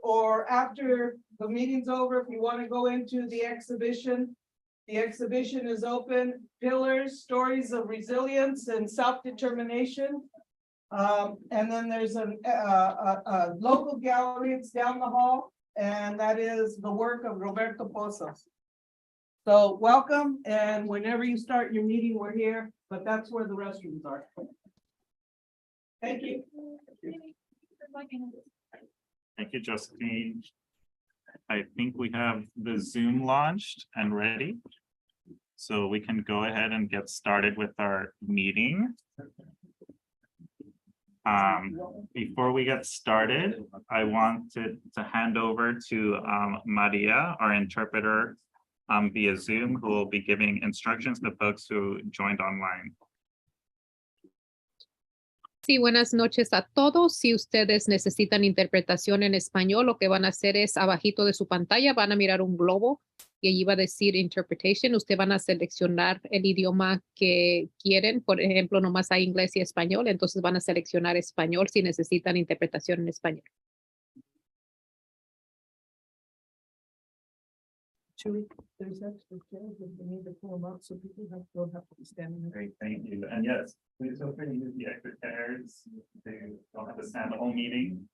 or after the meeting's over, if you want to go into the exhibition is open. Pillars, Stories of Resilience and Self-Determination. And then there's a local gallery, it's down the hall, and that is the work of Roberto Pozos. So welcome, and whenever you start your meeting, we're here, but that's where the restrooms are. Thank you. Thank you, Josephine. I think we have the Zoom launched and ready. So we can go ahead and get started with our meeting. Before we get started, I want to hand over to Maria, our interpreter via Zoom, who will be giving instructions to folks who joined online. Sí, buenas noches a todos. Si ustedes necesitan interpretación en español, lo que van a hacer es abajito de su pantalla, van a mirar un globo y allí va a decir interpretation. Ustedes van a seleccionar el idioma que quieren. Por ejemplo, nomás hay inglés y español, entonces van a seleccionar español si necesitan interpretación en español. There's extra chairs if we need to pull them up so people don't have to be standing there. Great, thank you. And yes, please feel free to use the extra chairs. They don't have to stand the whole meeting.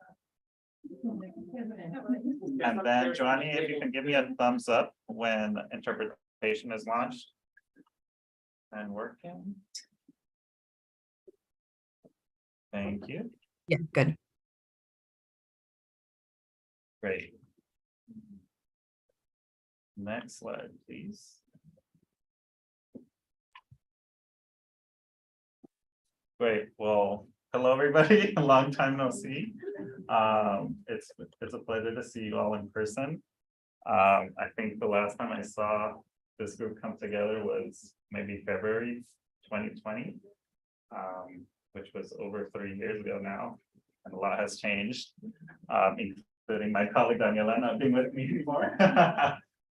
And then Johnny, if you can give me a thumbs up when interpretation is launched and working. Thank you. Yeah, good. Great. Next slide, please. Great. Well, hello, everybody. A long time no see. It's a pleasure to see you all in person. I think the last time I saw this group come together was maybe February 2020, which was over 3 years ago now, and a lot has changed, including my colleague Daniela not being with me anymore.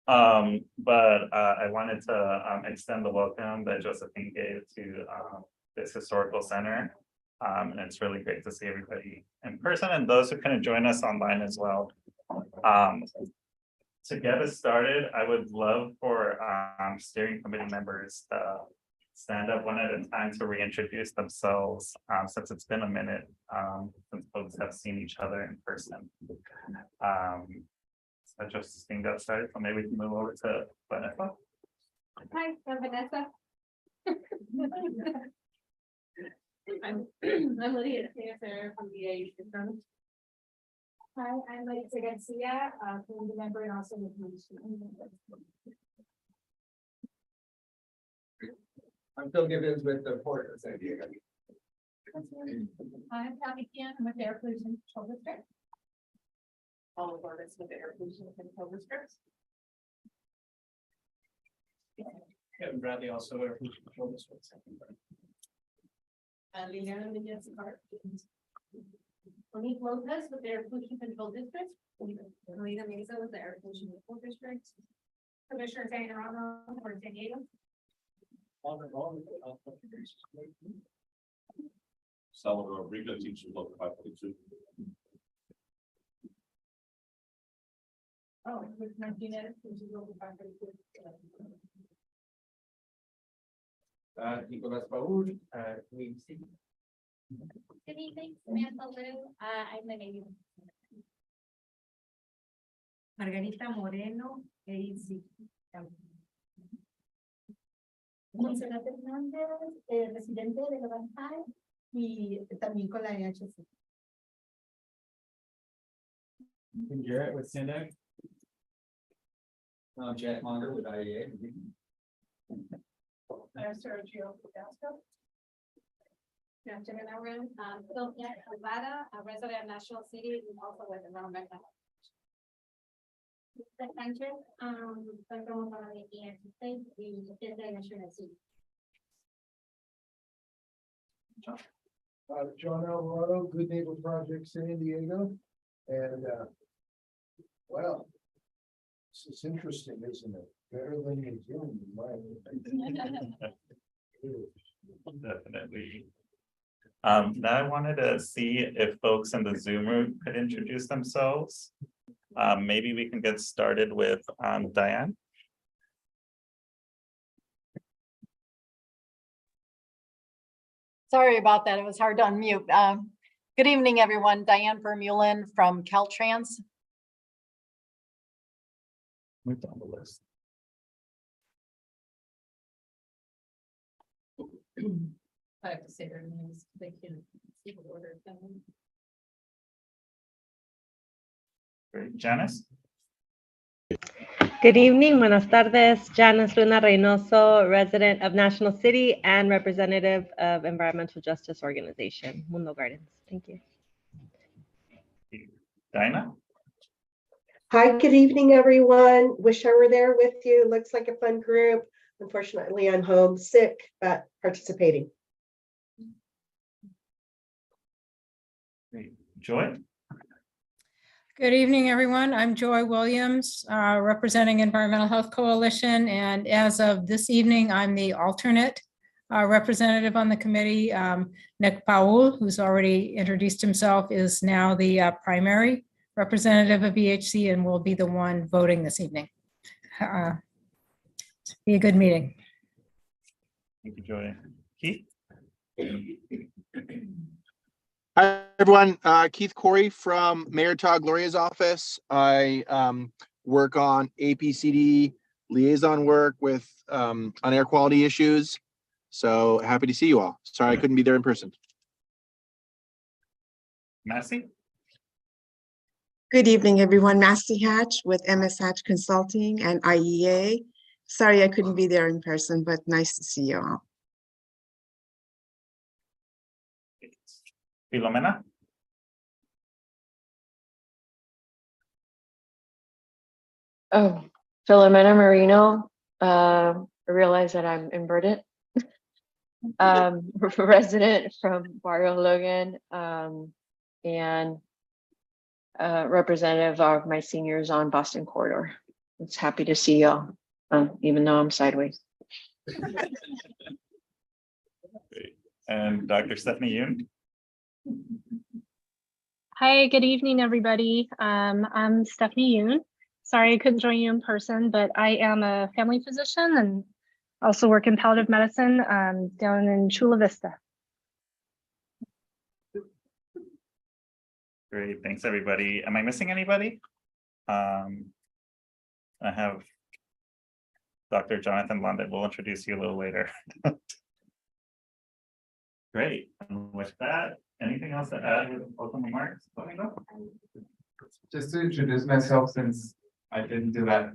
But I wanted to extend the welcome that Josephine gave to this historical center. And it's really great to see everybody in person and those who couldn't join us online as well. To get us started, I would love for steering committee members to stand up one at a time to reintroduce themselves, since it's been a minute since folks have seen each other in person. So Josephine got started, so maybe we can move over to Vanessa. Hi, I'm Vanessa. I'm Lydia from the System. Hi, I'm Maritza Garcia, community member and also the commission. I'm Phil Gibbons with the Port of San Diego. I'm Patty Kian with the Air Pollution Control District. All of us with the Air Pollution Control District. Kevin Bradley, also Air Pollution Control District. Liliana Menez, Monique Lopez with the Air Pollution Control District. Melina Mesa with the Air Pollution Control District. Commissioner Diana Ramos for San Diego. Salvador Riga, teacher local 542. Oh, with Martinez, which is over 532. Nicolas Baúl, WC. Good evening, Samantha Lou. I'm the Navy. Margarita Moreno, AZ. Monserrat Hernández, residente de Levantar y también con la NHC. Jarrett with Syndac. Jack Monger with IEA. Sergio Fidasco. Good afternoon, everyone. Sylvia Alvada, a resident of National City and also with environmental. The center, como para the United States, the National City. John Alvarado, Good Neighbor Project, San Diego, and well, this is interesting, isn't it? Better than you Zoom, in my opinion. Definitely. Now I wanted to see if folks in the Zoom room could introduce themselves. Maybe we can get started with Diane. Sorry about that. It was hard to unmute. Good evening, everyone. Diane Vermeulen from Caltrans. Move down the list. I have to say their names. They can see the order. Great. Janice? Good evening, buenas tardes. Janice Luna Reynoso, resident of National City and representative of Environmental Justice Organization, Mundo Gardens. Thank you. Dinah? Hi, good evening, everyone. Wish I were there with you. Looks like a fun group. Unfortunately, I'm homesick, but participating. Great. Joy? Good evening, everyone. I'm Joy Williams, representing Environmental Health Coalition. And as of this evening, I'm the alternate representative on the committee. Nick Paul, who's already introduced himself, is now the primary representative of EHC and will be the one voting this evening. Be a good meeting. Thank you, Joy. Keith? Hi, everyone. Keith Corey from Mayor Todd Gloria's office. I work on APCD liaison work with on air quality issues. So happy to see you all. Sorry I couldn't be there in person. Massey? Good evening, everyone. Massey Hatch with MS Hatch Consulting and IEA. Sorry I couldn't be there in person, but nice to see you all. Filomena? Oh, Filomena Marino. I realize that I'm inverted. Resident from Barrio Logan, and representative of my seniors on Boston Corridor. It's happy to see y'all, even though I'm sideways. Great. And Dr. Stephanie Yoon? Hi, good evening, everybody. I'm Stephanie Yoon. Sorry I couldn't join you in person, but I am a family physician and also work in palliative medicine down in Chula Vista. Great, thanks everybody. Am I missing anybody? I have Dr. Jonathan London. We'll introduce you a little later. Great, and with that, anything else to add with open remarks? Let me know. Just to introduce myself, since I didn't do that.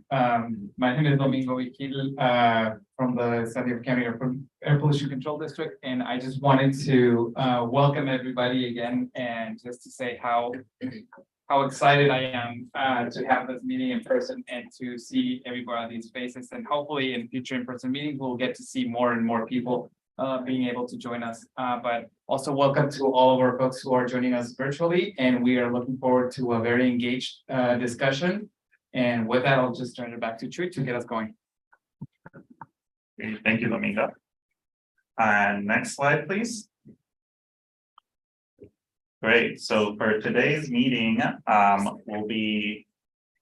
My name is Domingo Iquil, from the San Diego County Air Pollution Control District, and I just wanted to welcome everybody again, and just to say how excited I am to have this meeting in person and to see everybody's faces, and hopefully in future in-person meetings we'll get to see more and more people being able to join us. But also welcome to all of our folks who are joining us virtually, and we are looking forward to a very engaged discussion. And with that, I'll just turn it back to Chuy to get us going. Great, thank you, Domingo. And next slide, please. Great, so for today's meeting,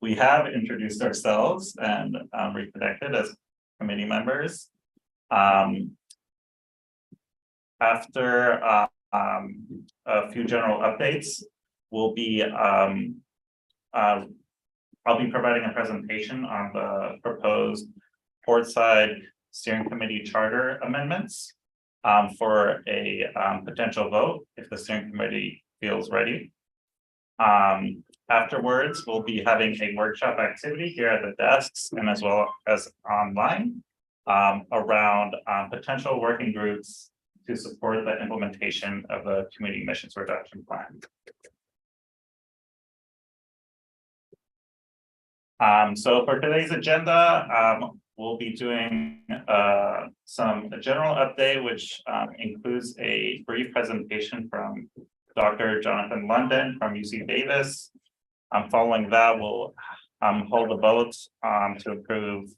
we have introduced ourselves and reconnected as committee members. After a few general updates, I'll be providing a presentation on the proposed Portside Steering Committee Charter amendments for a potential vote if the steering committee feels ready. Afterwards, we'll be having a workshop activity here at the desks and as well as online around potential working groups to support the implementation of the community emissions reduction plan. So for today's agenda, we'll be doing some general update, which includes a brief presentation from Dr. Jonathan London from UC Davis. Following that, we'll hold a vote to approve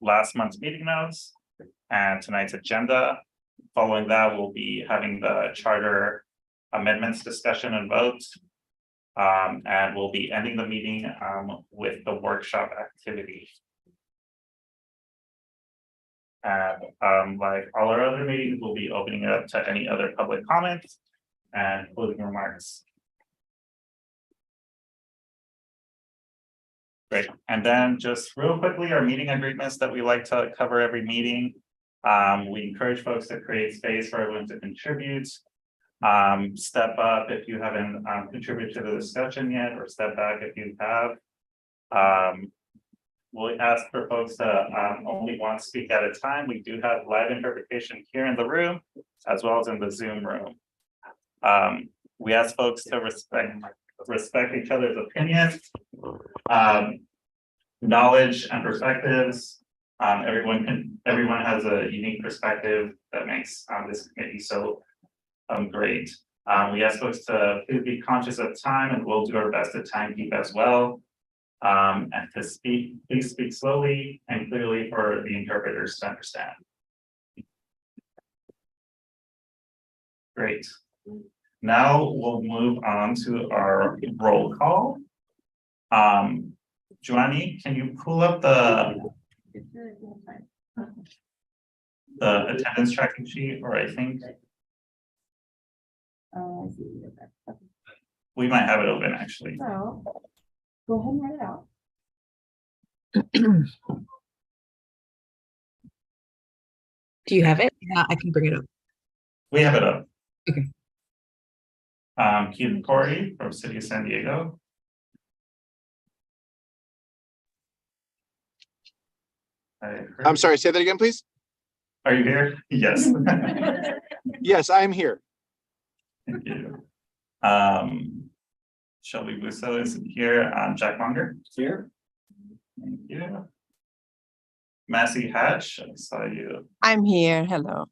last month's meeting notes and tonight's agenda. Following that, we'll be having the charter amendments discussion and votes. And we'll be ending the meeting with the workshop activity. And like all our other meetings, we'll be opening it up to any other public comments and closing remarks. Great, and then just real quickly, our meeting agreements that we like to cover every meeting. We encourage folks to create space for everyone to contribute. Step up if you haven't contributed to the discussion yet, or step back if you have. We'll ask for folks to only one speak at a time. We do have live interpretation here in the room, as well as in the Zoom room. We ask folks to respect each other's opinions, knowledge and perspectives. Everyone has a unique perspective that makes this committee so great. We ask folks to please be conscious of time, and we'll do our best to timekeep as well. And to please speak slowly and clearly for the interpreters to understand. Great. Now we'll move on to our roll call. Joanny, can you pull up the attendance tracking sheet, or I think we might have it open actually. So, go ahead and write it out. Do you have it? Yeah, I can bring it up. We have it up. Okay. Keith Corey from City of San Diego. I'm sorry, say that again, please. Are you here? Yes. Yes, I'm here. Thank you. Shelby Busso is here. Jack Monger here. Thank you. Massey Hatch, I saw you. I'm here. Hello.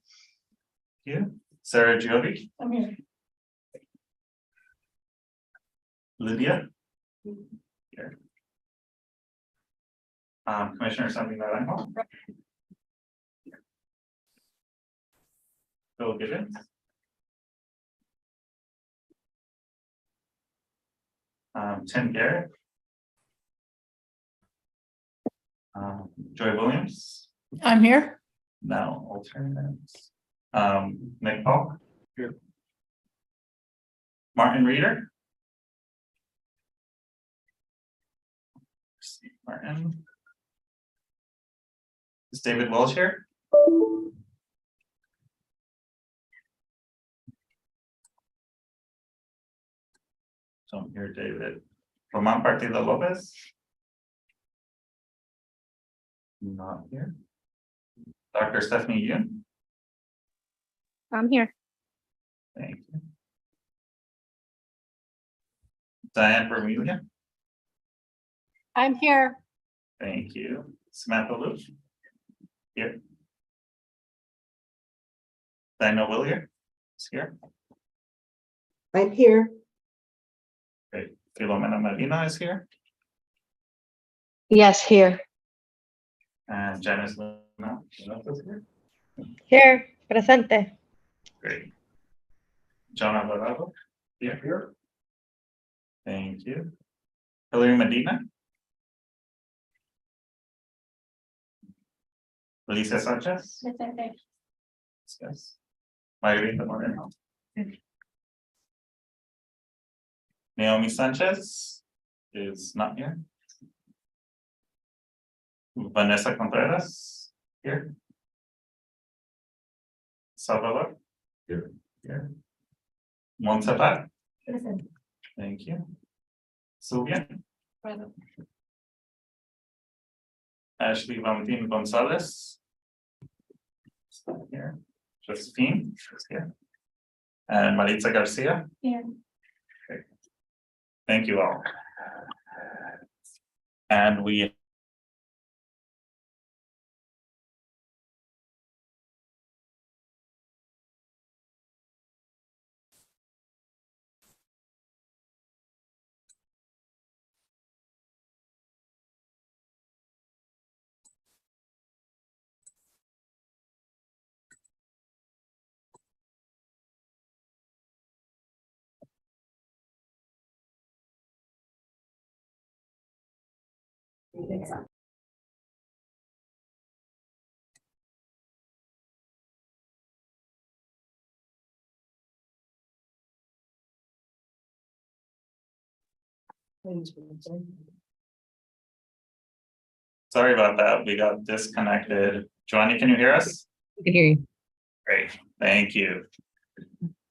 Thank you. Sarah Giovi. I'm here. Lydia. Here. Commissioner Sanguinarano. Phil Gibbons. Tim Garrett. Joy Williams. I'm here. No alternates. Nick Paul. Here. Martin Reeder. Martin. Is David Welsh here? Don't hear David. Roman Partido Lopez. Not here. Dr. Stephanie Yoon. I'm here. Thank you. Diane Vermeulen. I'm here. Thank you. Samantha Luke. Here. Daniel Willier is here. I'm here. Great. Filomena Medina is here. Yes, here. And Janice Luna is here. Here, presente. Great. John Alvarado. Here. Thank you. Hillary Medina. Alicia Sanchez. Yes. Margarita Moreno. Naomi Sanchez is not here. Vanessa Contreras here. Salvador here. Montserrat. Thank you. Sylvia. Ashley Valentin Gonzalez. Here. Josephine is here. And Maritza Garcia. Here. Okay. Thank you all. And we Sorry about that. We got disconnected. Johnny, can you hear us? We can hear you. Great, thank you.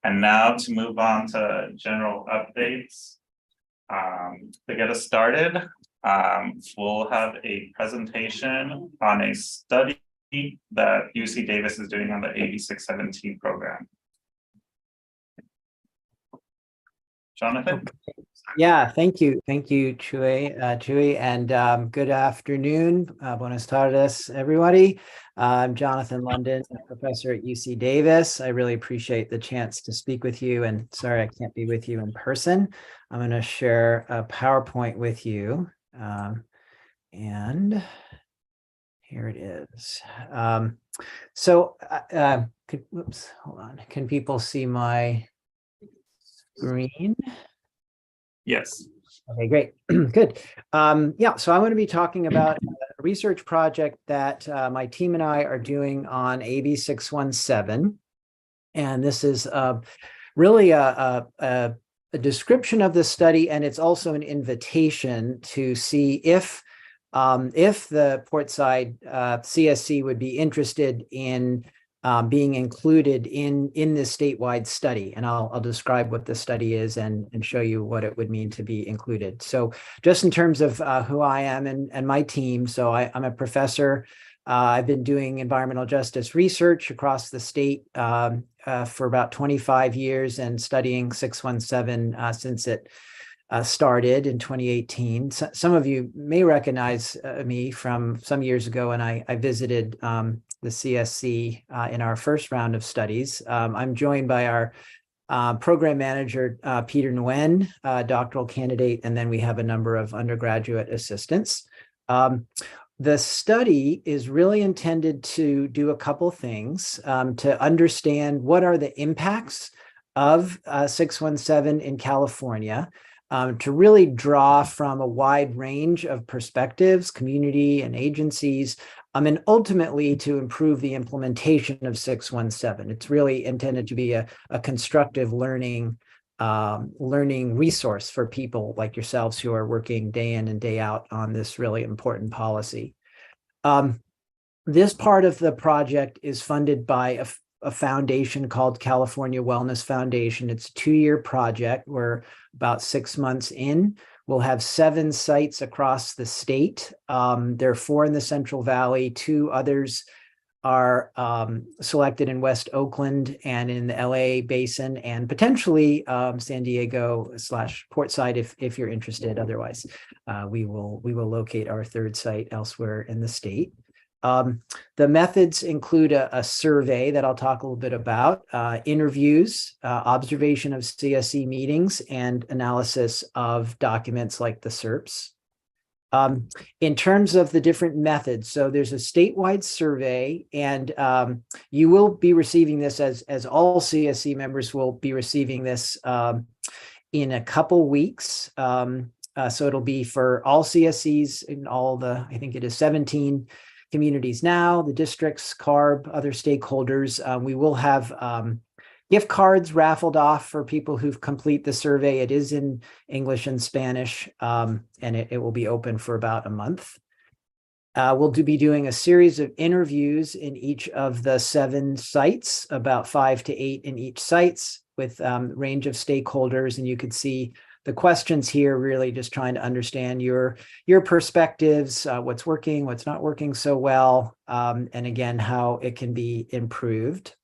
And now to move on to general updates. To get us started, we'll have a presentation on a study that UC Davis is doing on the AB 617 program. Jonathan? Yeah, thank you. Thank you, Chuy, and good afternoon. Buenas tardes, everybody. I'm Jonathan London, a professor at UC Davis. I really appreciate the chance to speak with you, and sorry I can't be with you in person. I'm going to share a PowerPoint with you, and here it is. Whoops, hold on. Can people see my screen? Yes. Okay, great. Good. Yeah, so I'm going to be talking about a research project that my team and I are doing on AB 617. And this is really a description of the study, and it's also an invitation to see if the Portside CSC would be interested in being included in this statewide study. And I'll describe what the study is and show you what it would mean to be included. So just in terms of who I am and my team, so I'm a professor. I've been doing environmental justice research across the state for about 25 years and studying 617 since it started in 2018. Some of you may recognize me from some years ago when I visited the CSC in our first round of studies. I'm joined by our program manager, Peter Nguyen, doctoral candidate, and then we have a number of undergraduate assistants. The study is really intended to do a couple things to understand what are the impacts of 617 in California, to really draw from a wide range of perspectives, community and agencies, and ultimately to improve the implementation of 617. It's really intended to be a constructive learning resource for people like yourselves who are working day in and day out on this really important policy. This part of the project is funded by a foundation called California Wellness Foundation. It's a 2-year project. We're about 6 months in. We'll have 7 sites across the state. There are 4 in the Central Valley. 2 others are selected in West Oakland and in the LA basin, and potentially San Diego / Portside if you're interested. Otherwise, we will locate our 3rd site elsewhere in the state. The methods include a survey that I'll talk a little bit about, interviews, observation of CSE meetings, and analysis of documents like the SERPs. In terms of the different methods, so there's a statewide survey, and you will be receiving this as all CSE members will be receiving this in a couple weeks. So it'll be for all CSEs in all the, I think it is 17 communities now, the districts, CARB, other stakeholders. We will have gift cards raffled off for people who complete the survey. It is in English and Spanish, and it will be open for about a month. We'll be doing a series of interviews in each of the 7 sites, about 5 to 8 in each sites, with range of stakeholders. And you could see the questions here, really just trying to understand your perspectives, what's working, what's not working so well, and again, how it can be improved.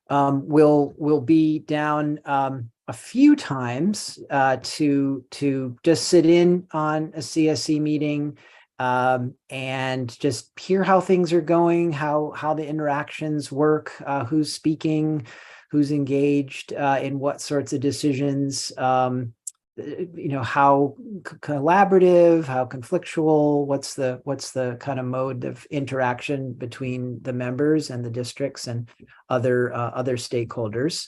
We'll be down a few times to just sit in on a CSE meeting and just hear how things are going, how the interactions work, who's speaking, who's engaged in what sorts of decisions, how collaborative, how conflictual, what's the kind of mode of interaction between the members and the districts and other stakeholders.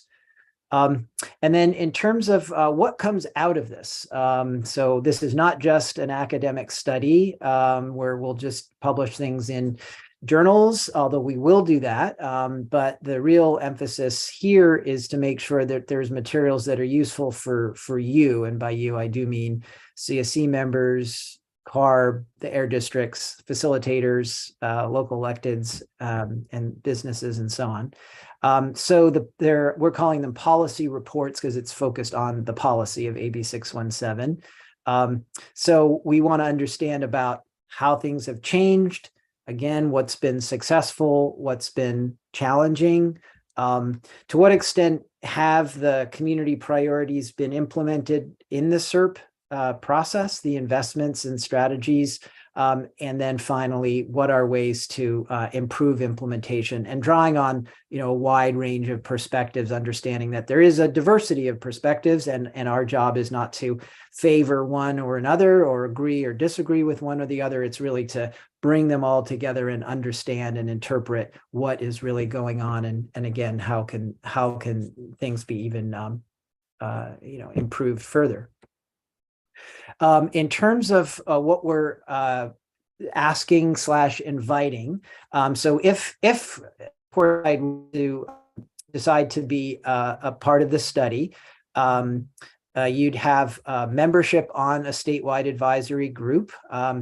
And then in terms of what comes out of this, so this is not just an academic study where we'll just publish things in journals, although we will do that. But the real emphasis here is to make sure that there's materials that are useful for you. And by you, I do mean CSC members, CARB, the air districts, facilitators, local electeds, and businesses and so on. So we're calling them policy reports because it's focused on the policy of AB 617. So we want to understand about how things have changed. Again, what's been successful, what's been challenging. To what extent have the community priorities been implemented in the SERP process, the investments and strategies, and then finally, what are ways to improve implementation, and drawing on a wide range of perspectives, understanding that there is a diversity of perspectives, and our job is not to favor one or another or agree or disagree with one or the other. It's really to bring them all together and understand and interpret what is really going on, and again, how can things be even improved further. In terms of what we're asking / inviting, so if Portside to decide to be a part of the study, you'd have membership on a statewide advisory group.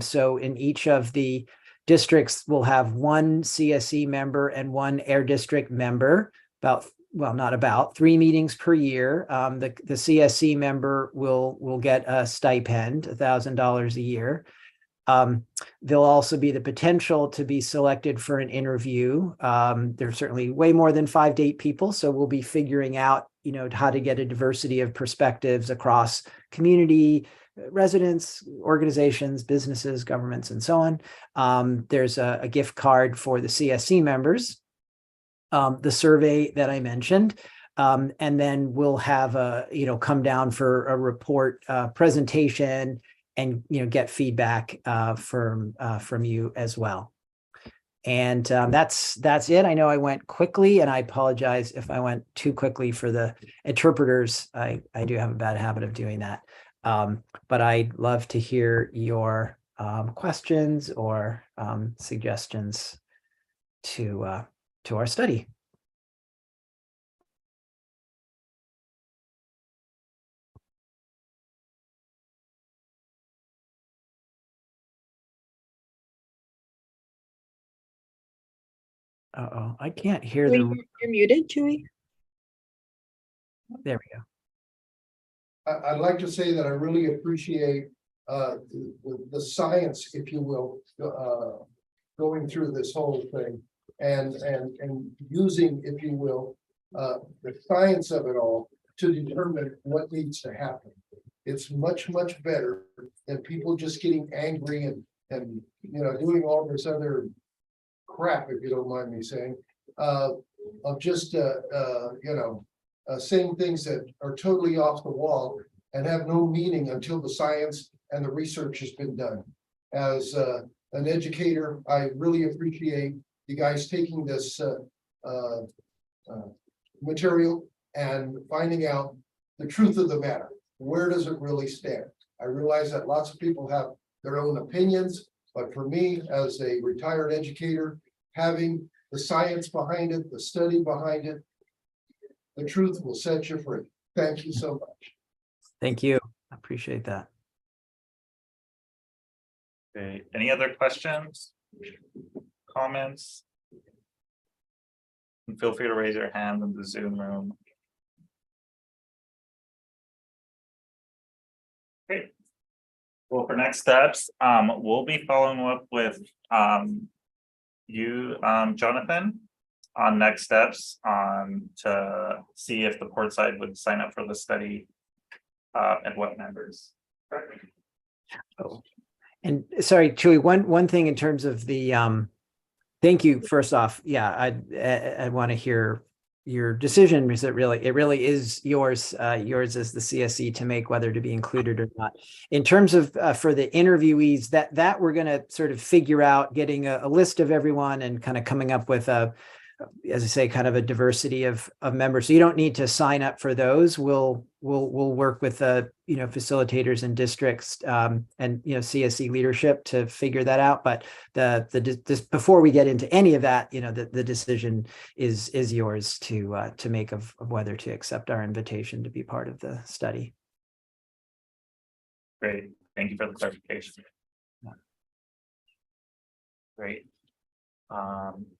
So in each of the districts, we'll have one CSE member and one air district member, not 3 meetings per year. The CSC member will get a stipend, $1,000 a year. There'll also be the potential to be selected for an interview. There's certainly way more than 5 to 8 people, so we'll be figuring out, how to get a diversity of perspectives across community, residents, organizations, businesses, governments, and so on. There's a gift card for the CSC members. The survey that I mentioned, and then we'll have come down for a report presentation and, get feedback from you as well. And that's it. I know I went quickly, and I apologize if I went too quickly for the interpreters. I do have a bad habit of doing that. But I'd love to hear your questions or suggestions to our study. Uh-oh, I can't hear the. You're muted, Chewy. There we go. I'd like to say that I really appreciate the science, if you will, going through this whole thing and using, if you will, the science of it all to determine what needs to happen. It's much better than people just getting angry and doing all this other crap, if you don't mind me saying, of just saying things that are totally off the wall and have no meaning until the science and the research has been done. As an educator, I really appreciate you guys taking this material and finding out the truth of the matter. Where does it really stand? I realize that lots of people have their own opinions, but for me, as a retired educator, having the science behind it, the study behind it, the truth will set you free. Thank you so much. Thank you. I appreciate that. Okay, any other questions? Comments? And feel free to raise your hand in the Zoom room. Okay. Well, for next steps, we'll be following up with you, Jonathan, on next steps to see if the Portside would sign up for the study and what members. Oh, and sorry, Chewy, one thing in terms of the thank you first off. Yeah, I want to hear your decision, because it really is yours as the CSE to make whether to be included or not. In terms of for the interviewees, that we're going to sort of figure out, getting a list of everyone and kind of coming up with a as I say, kind of a diversity of members. So you don't need to sign up for those. We'll work with the, facilitators and districts, and, CSE leadership to figure that out. But this, before we get into any of that, the decision is yours to make of whether to accept our invitation to be part of the study. Great, thank you for the clarification. Great.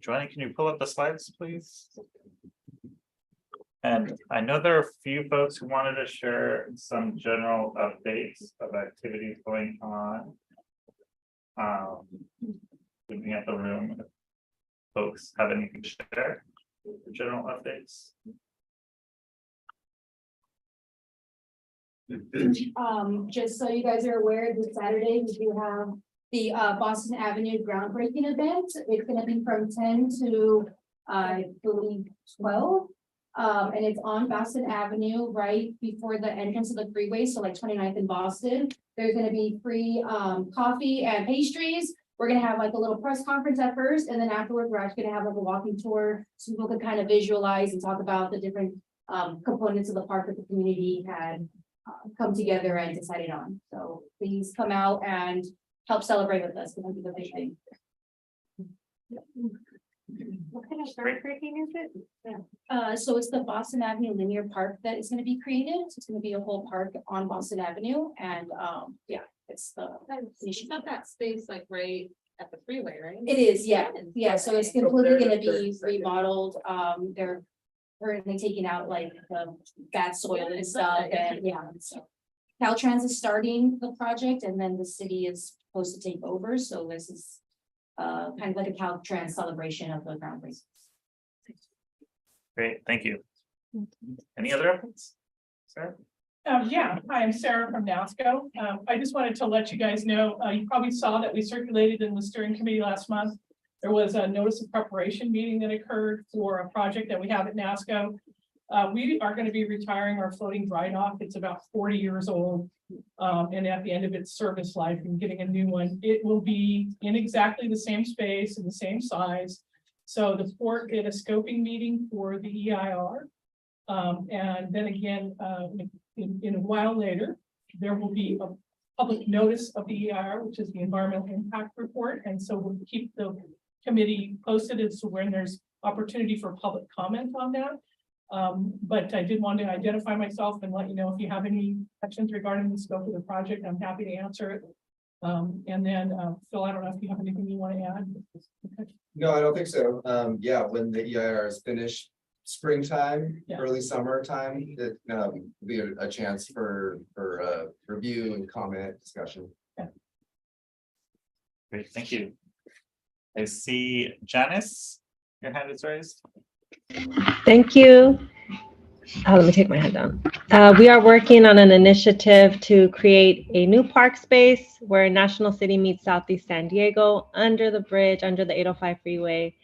Joanna, can you pull up the slides, please? And I know there are a few folks who wanted to share some general updates of activities going on. Looking at the room, if folks have anything to share, general updates. Just so you guys are aware, this Saturday, we do have the Boston Avenue groundbreaking event. It's gonna be from 10 to, I believe, 12. And it's on Boston Avenue, right before the entrance of the freeway, so like 29th in Boston. There's gonna be free coffee and pastries. We're gonna have like a little press conference at first, and then afterwards, we're actually gonna have like a walking tour, so people can kind of visualize and talk about the different components of the park that the community had come together and decided on. So please come out and help celebrate with us. It's gonna be the big thing. What kind of groundbreaking is it? So it's the Boston Avenue linear park that is gonna be created. So it's gonna be a whole park on Boston Avenue, and yeah, it's the. You got that space like right at the freeway, right? It is, yeah, yeah, so it's completely gonna be remodeled, they're currently taking out like the bad soil and stuff, and yeah, so. Caltrans is starting the project, and then the city is supposed to take over, so this is kind of like a Caltrans celebration of the groundbreaking. Great, thank you. Any other updates? Sarah? Yeah, hi, I'm Sarah from NASCO. I just wanted to let you guys know, you probably saw that we circulated in the steering committee last month. There was a notice of preparation meeting that occurred for a project that we have at NASCO. We are going to be retiring our floating dry dock. It's about 40 years old. And at the end of its service life and getting a new one, it will be in exactly the same space and the same size. So the port did a scoping meeting for the EIR. And then again, in a while later, there will be a public notice of the EIR, which is the environmental impact report. And so we'll keep the committee posted as to when there's opportunity for public comment on that. But I did want to identify myself and let you know if you have any questions regarding the scope of the project, I'm happy to answer it. And then Phil, I don't know if you have anything you want to add. No, I don't think so. Yeah, when the EIR is finished, springtime, early summertime, it will be a chance for review and comment discussion. Great, thank you. I see Janice, your hand is raised. Thank you. Let me take my head down. We are working on an initiative to create a new park space where National City meets Southeast San Diego under the bridge, under the 805 freeway,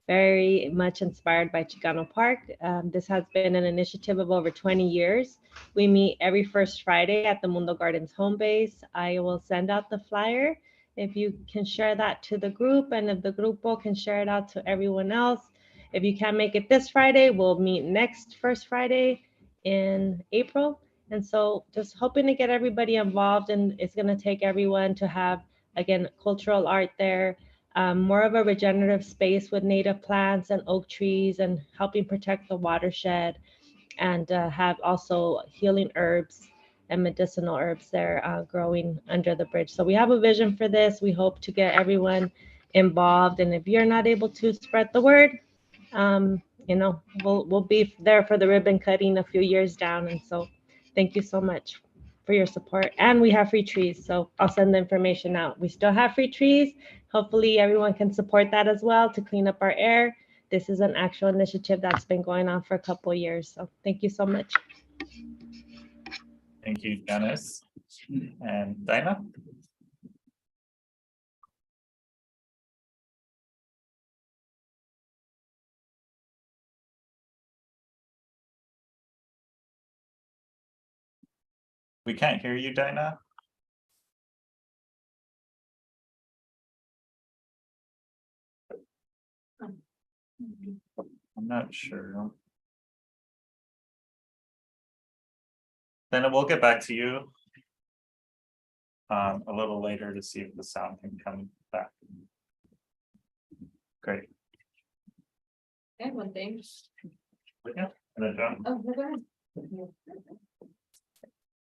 very much inspired by Chicano Park. This has been an initiative of over 20 years. We meet every first Friday at the Mundo Gardens home base. I will send out the flyer. If you can share that to the group, and if the grupo can share it out to everyone else. If you can't make it this Friday, we'll meet next first Friday in April. And so just hoping to get everybody involved, and it's going to take everyone to have, again, cultural art there, more of a regenerative space with native plants and oak trees and helping protect the watershed, and have also healing herbs and medicinal herbs there growing under the bridge. So we have a vision for this. We hope to get everyone involved. And if you're not able to spread the word, we'll be there for the ribbon cutting a few years down. And so thank you so much for your support. And we have free trees, so I'll send the information out. We still have free trees. Hopefully everyone can support that as well to clean up our air. This is an actual initiative that's been going on for a couple of years. So thank you so much. Thank you, Janice. And Dinah? We can't hear you, Dinah. I'm not sure. Then we'll get back to you. A little later to see if the sound can come back. Great. I have one thing. Yeah, and then John. Oh, no, go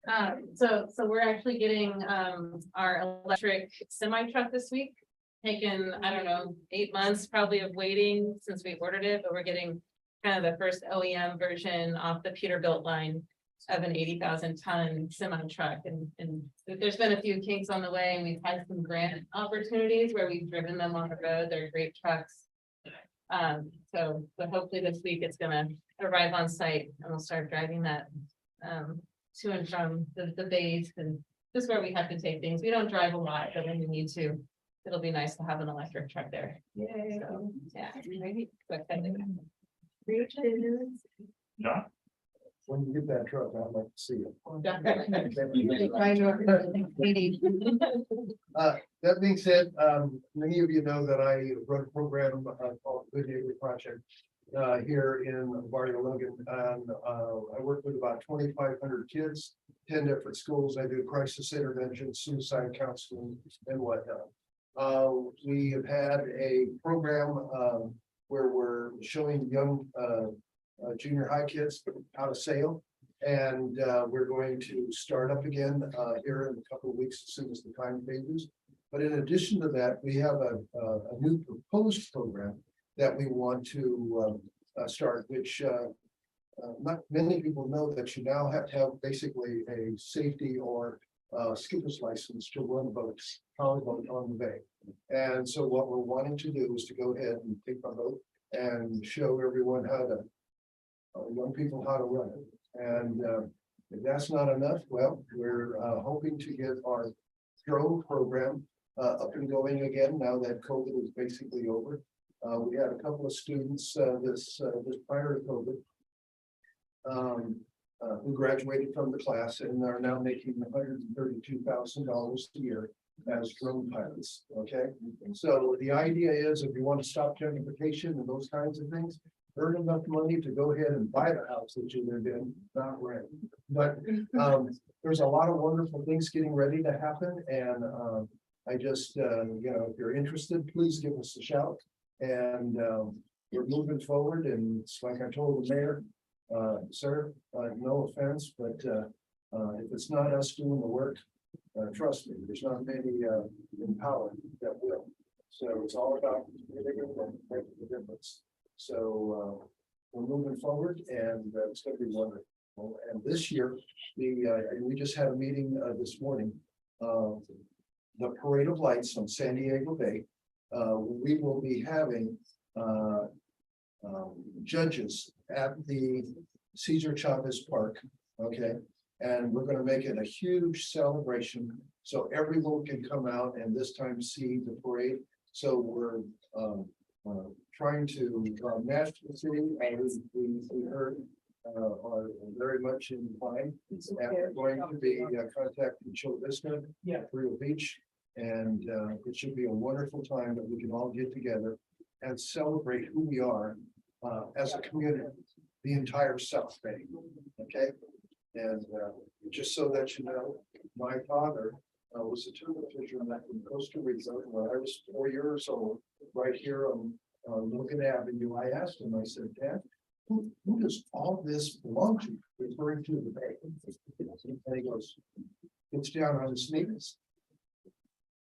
ahead. So we're actually getting, our electric semi truck this week. Taken, I don't know, 8 months probably of waiting since we ordered it, but we're getting kind of the first OEM version off the Peterbilt line of an 80,000 ton semi truck. And there's been a few kinks on the way, and we've had some grant opportunities where we've driven them on the road. They're great trucks. But hopefully this week it's gonna arrive on site and we'll start driving that to and from the bays and just where we have to take things. We don't drive a lot, but when we need to, it'll be nice to have an electric truck there. Yay. So, yeah. So excited. John? When you get that truck, I'd like to see it. That being said, many of you know that I run a program called Good Neighbor Project here in Barrio Logan. And I work with about 2,500 kids, 10 different schools. I do crisis intervention, suicide counseling, and whatnot. We have had a program where we're showing young junior high kids how to sail. And we're going to start up again here in a couple of weeks as soon as the time changes. But in addition to that, we have a new proposed program that we want to start, which not many people know that you now have to have basically a safety or skipper's license to run boats, powerboat on the bay. And so what we're wanting to do is to go ahead and take our boat and show everyone how to, young people how to run it. And if that's not enough, well, we're hoping to get our drone program up and going again now that COVID is basically over. We had a couple of students this prior to COVID who graduated from the class and are now making $132,000 a year as drone pilots. Okay, so the idea is if you want to stop gentrification and those kinds of things, earn enough money to go ahead and buy the house that you live in, not rent. But there's a lot of wonderful things getting ready to happen, and I just if you're interested, please give us a shout. And we're moving forward, and it's like I told the mayor, sir, no offense, but if it's not us doing the work, trust me, there's not many in power that will. So it's all about making the difference. So we're moving forward, and it's going to be wonderful. And this year, we just had a meeting this morning. The Parade of Lights on San Diego Bay. We will be having judges at the Cesar Chavez Park. Okay, and we're going to make it a huge celebration so everyone can come out and this time see the parade. So we're trying to match the city. We heard are very much in line. And we're going to be contacting Chula Vista, Rio Beach, and it should be a wonderful time that we can all get together and celebrate who we are as a community, the entire South Bay. Okay, and just so that you know, my father was a tuna fisherman in Costa Rica when I was 4 years old, right here on Logan Avenue. I asked him, I said, Dad, who does all this belong to? Referring to the bay. And he goes, it's down on his knees.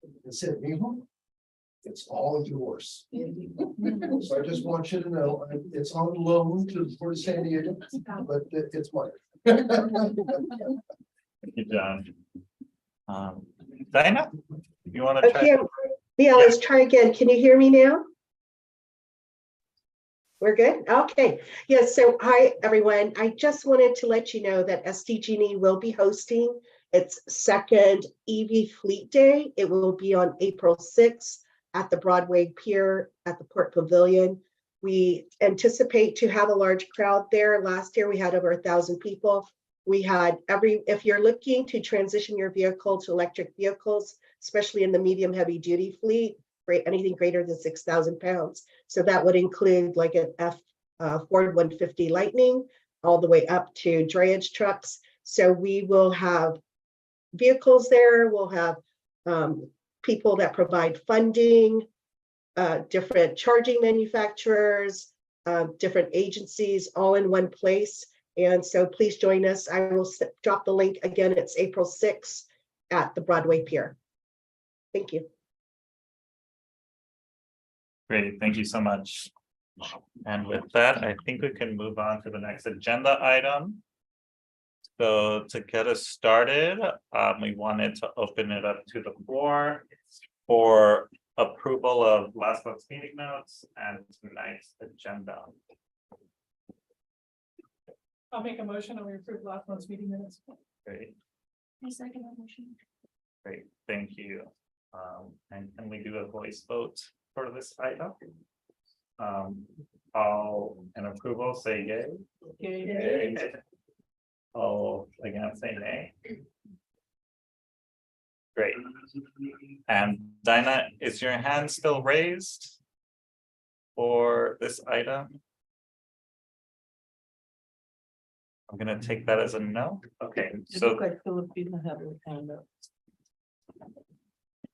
I said, Mijo, it's all yours. So I just want you to know, it's on loan to the Port of San Diego, but it's mine. Thank you, John. Dinah, you want to try? Okay, yeah, let's try again. Can you hear me now? We're good? Okay. Yes, so hi, everyone. I just wanted to let you know that SDG&E will be hosting its second EV Fleet Day. It will be on April 6th at the Broadway Pier at the Port Pavilion. We anticipate to have a large crowd there. Last year, we had over 1,000 people. We had if you're looking to transition your vehicle to electric vehicles, especially in the medium heavy duty fleet, anything greater than 6,000 pounds. So that would include like an Ford 150 Lightning, all the way up to drayage trucks. So we will have vehicles there. We'll have people that provide funding, different charging manufacturers, different agencies, all in one place. And so please join us. I will drop the link again. It's April 6th at the Broadway Pier. Thank you. Great, thank you so much. And with that, I think we can move on to the next agenda item. So to get us started, we wanted to open it up to the floor for approval of last month's meeting notes and tonight's agenda. I'll make a motion and we approve last month's meeting minutes. Great, I second that motion. great, thank you. And can we do a voice vote for this item? All in approval, say yay. Yay. All against, say nay. Great. And Dinah, is your hand still raised for this item? I'm gonna take that as a no. Okay, so like Filipina have their hand up.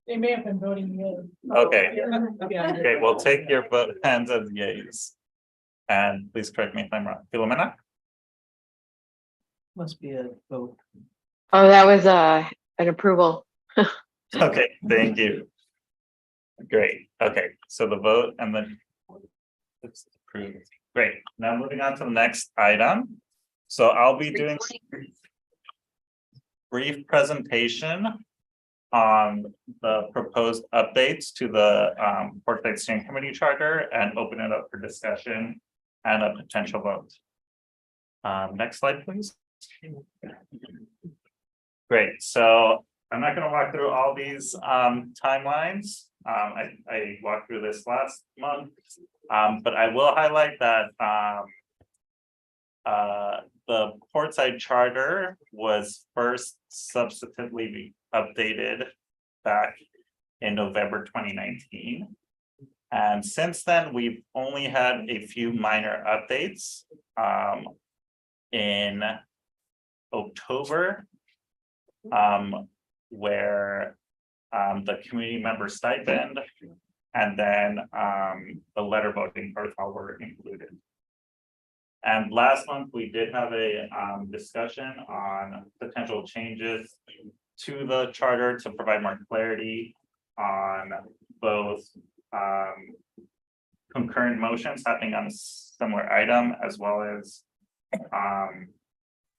They may have been voting yay. Okay. Yeah. okay, we'll take your vote hands as yays. And please correct me if I'm wrong. Philomena? Must be a vote. Oh, that was an approval. Okay, thank you. Great, okay, so the vote and then it's approved. Great, now moving on to the next item. So I'll be doing brief presentation on the proposed updates to the Portside Steering Committee Charter and open it up for discussion and a potential vote. Next slide, please. Great, so I'm not going to walk through all these timelines. I walked through this last month, but I will highlight that the Portside Charter was first substantively updated back in November 2019. And since then, we've only had a few minor updates in October, where the community member stipend and then the letter voting protocol were included. And last month, we did have a discussion on potential changes to the charter to provide more clarity on both concurrent motions happening on a similar item as well as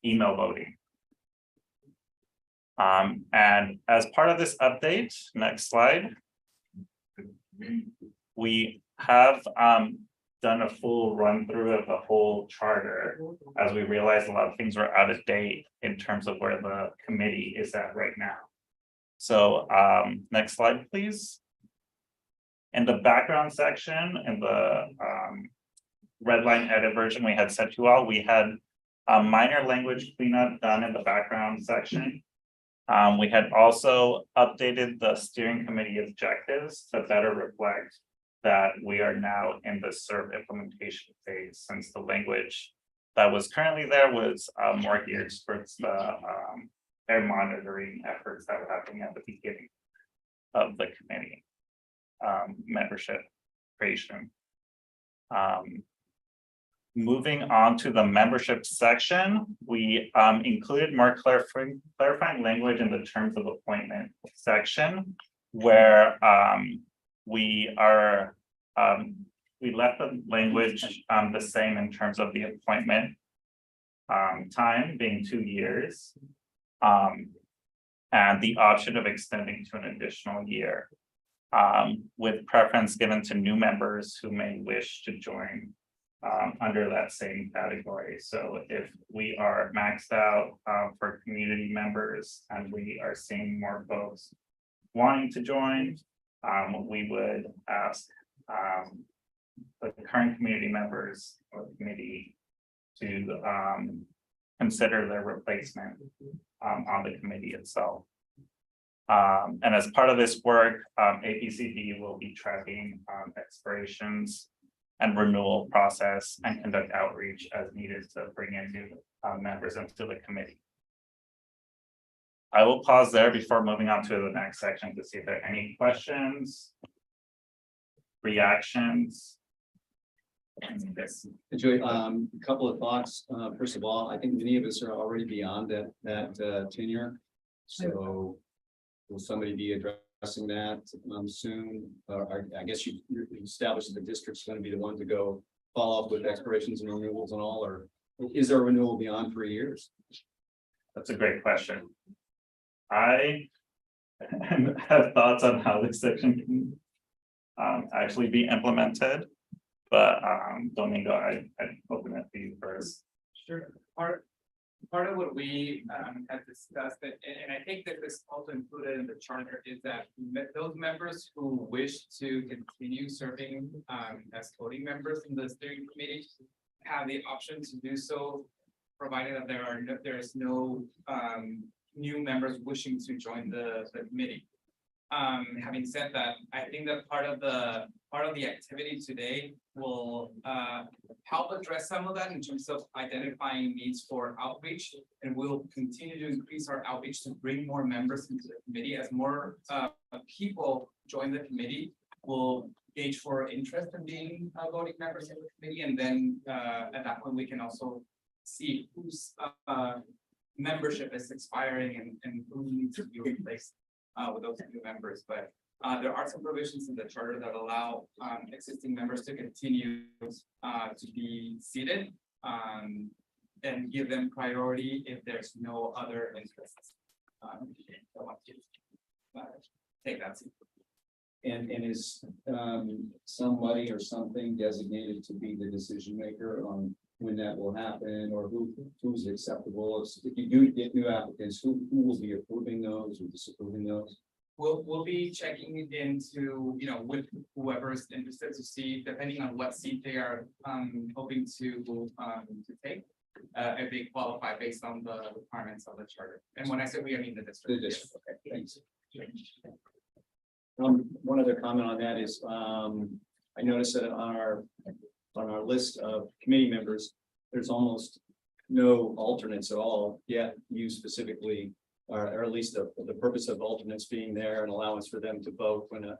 email voting. And as part of this update, next slide, we have done a full run through of the whole charter as we realized a lot of things were out of date in terms of where the committee is at right now. So next slide, please. In the background section, in the red line edit version we had sent to all, we had a minor language cleanup done in the background section. We had also updated the steering committee objectives to better reflect that we are now in the SERP implementation phase, since the language that was currently there was more geared towards the air monitoring efforts that were happening at the beginning of the committee membership creation. Moving on to the membership section, we included more clarifying language in the terms of appointment section, where we left the language the same in terms of the appointment time being 2 years, and the option of extending to an additional year, with preference given to new members who may wish to join under that same category. So if we are maxed out for community members and we are seeing more folks wanting to join, we would ask the current community members or committee to consider their replacement on the committee itself. And as part of this work, APCD will be tracking expirations and renewal process and conduct outreach as needed to bring in new members into the committee. I will pause there before moving on to the next section to see if there are any questions, reactions. Joy, a couple of thoughts. First of all, I think many of us are already beyond that tenure. So will somebody be addressing that soon? I guess you established that the district's going to be the one to go follow up with expirations and renewals and all, or is there a renewal beyond 3 years? That's a great question. I have thoughts on how this section can actually be implemented, but Domingo, I'd open it to you first. Sure. Part of what we have discussed, and I think that this also included in the charter, is that those members who wish to continue serving as voting members in the steering committee have the option to do so, provided that there is no new members wishing to join the committee. Having said that, I think that part of the activity today will help address some of that in terms of identifying needs for outreach, and we'll continue to increase our outreach to bring more members into the committee. As more people join the committee, we'll gauge for interest in being voting members in the committee, and then at that point we can also see whose membership is expiring and who needs to be replaced with those new members. But there are some provisions in the charter that allow existing members to continue to be seated and give them priority if there's no other interests. I want to take that seat. And is somebody or something designated to be the decision maker on when that will happen, or who's acceptable? If you do get new applicants, who will be approving those or disapproving those? We'll be checking into, with whoever is interested to see, depending on what seat they are hoping to take, if they qualify based on the requirements of the charter. And when I say we, I mean the district. The district. Okay, thanks. One other comment on that is, I noticed that on our list of committee members, there's almost no alternates at all, yet you specifically, or at least the purpose of alternates being there and allowance for them to vote when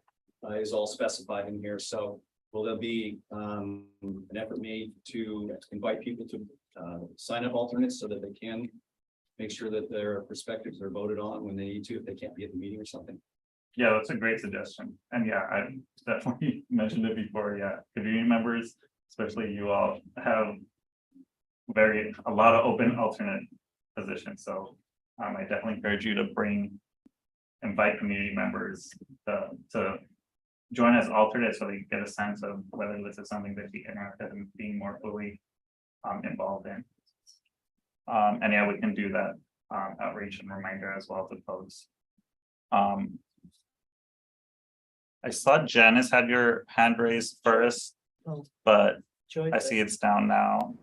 is all specified in here. So will there be an effort made to invite people to sign up alternates so that they can make sure that their perspectives are voted on when they need to, if they can't be at the meeting or something? Yeah, that's a great suggestion. And yeah, I definitely mentioned it before. Yeah, community members, especially you all, have a lot of open alternate positions. So I definitely encourage you to invite community members to join as alternates so they get a sense of whether this is something they'd be interested in being more fully involved in. And yeah, we can do that outreach and reminder as well to folks. I saw Janice had your hand raised first, but I see it's down now.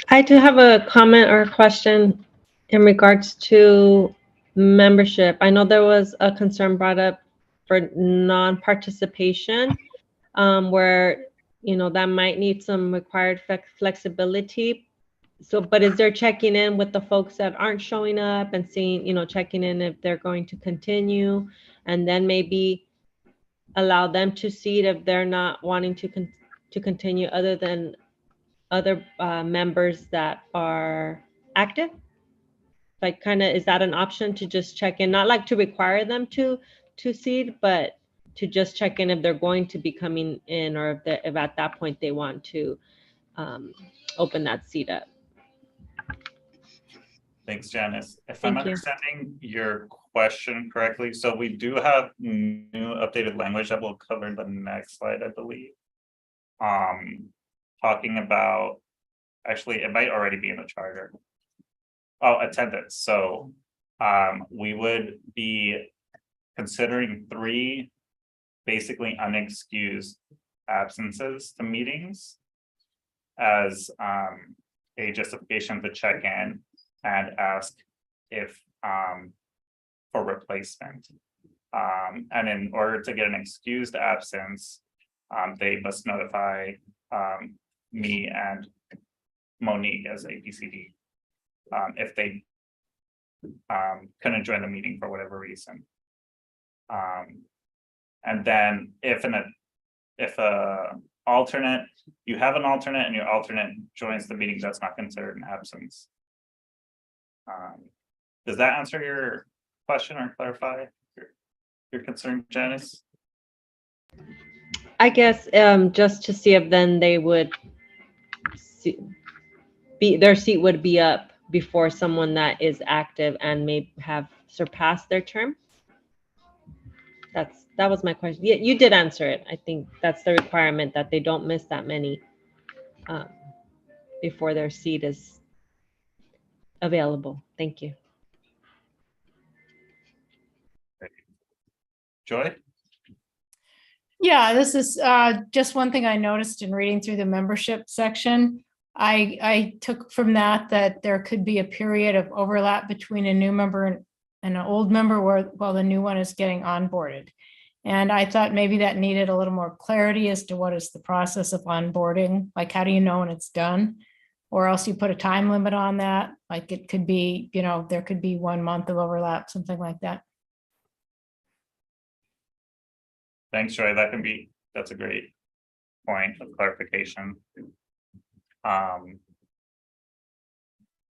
I do have a comment or a question in regards to membership. I know there was a concern brought up for non-participation, where, that might need some required flexibility. So, but is there checking in with the folks that aren't showing up and seeing, checking in if they're going to continue, and then maybe allow them to seat if they're not wanting to continue, other than other members that are active? Like, kind of, is that an option to just check in, not like to require them to seat, but to just check in if they're going to be coming in, or if at that point they want to open that seat up? Thanks, Janice. If Thank I'm you. understanding your question correctly, so we do have new updated language that we'll cover in the next slide, I believe. Talking about, actually, it might already be in the charter. Oh, attendance. So we would be considering 3 basically unexcused absences to meetings as a justification to check in and ask if for replacement. And in order to get an excused absence, they must notify me and Monique as APCD if they couldn't join the meeting for whatever reason. And then if a alternate, you have an alternate and your alternate joins the meeting, that's not considered an absence. Does that answer your question or clarify your concern, Janice? I guess just to see if then they would their seat would be up before someone that is active and may have surpassed their term. That was my question. Yeah, you did answer it. I think that's the requirement, that they don't miss that many before their seat is available. Thank you. Joy? Yeah, this is just one thing I noticed in reading through the membership section. I took from that there could be a period of overlap between a new member and an old member while the new one is getting onboarded. And I thought maybe that needed a little more clarity as to what is the process of onboarding, like how do you know when it's done? Or else you put a time limit on that, like it could be, there could be 1 month of overlap, something like that. Thanks, Joy. That's a great point of clarification.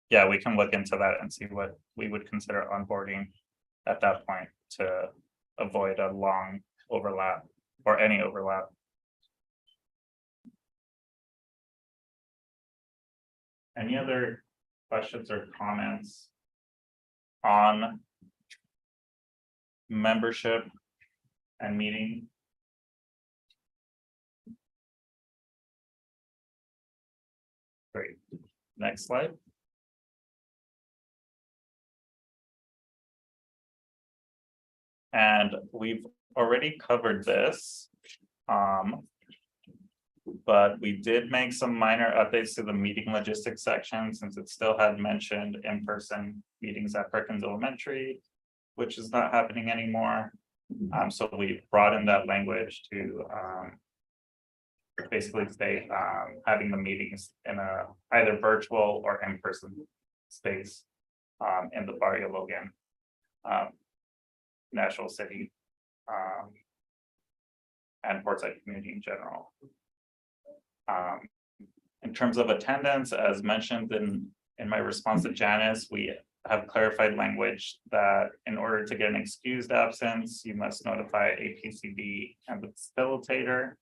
Yeah, we can look into that and see what we would consider onboarding at that point to avoid a long overlap or any overlap. Any other questions or comments on membership and meeting? Great. Next slide. And we've already covered this. But we did make some minor updates to the meeting logistics section, since it still had mentioned in-person meetings at Perkins Elementary, which is not happening anymore. So we brought in that language to basically state having the meetings in a either virtual or in-person space in the Barrio Logan National City and Portside community in general. In terms of attendance, as mentioned in my response to Janice, we have clarified language that in order to get an excused absence, you must notify APCD and the facilitator.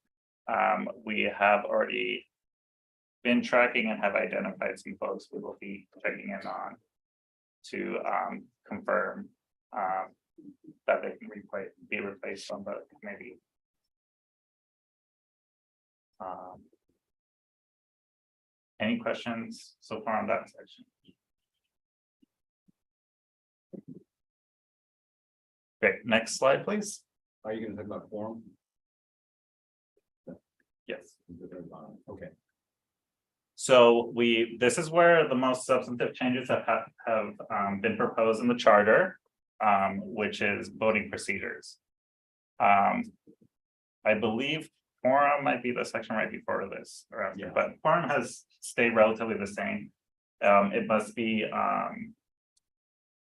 We have already been tracking and have identified some folks we will be checking in on to confirm that they can be replaced on the committee. Any questions so far on that section? Great, next slide, please. Are you going to talk about forum? Yes. Okay. So this is where the most substantive changes have been proposed in the charter, which is voting procedures. I believe quorum might be the section right before this, but quorum has stayed relatively the same. It must be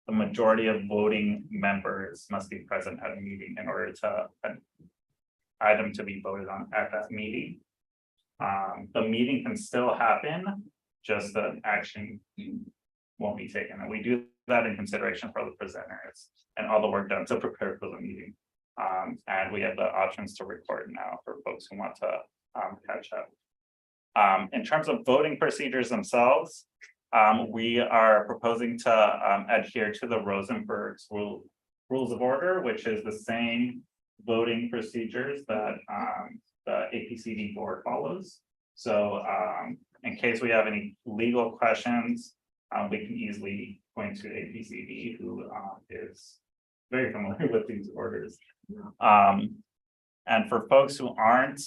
the majority of voting members must be present at a meeting in order to an item to be voted on at that meeting. The meeting can still happen, just the action won't be taken, and we do that in consideration for the presenters and all the work done to prepare for the meeting. And we have the options to record now for folks who want to catch up. In terms of voting procedures themselves, we are proposing to adhere to the Rosenberg's rules of order, which is the same voting procedures that the APCD board follows. So in case we have any legal questions, we can easily point to APCD, who is very familiar with these orders. And for folks who aren't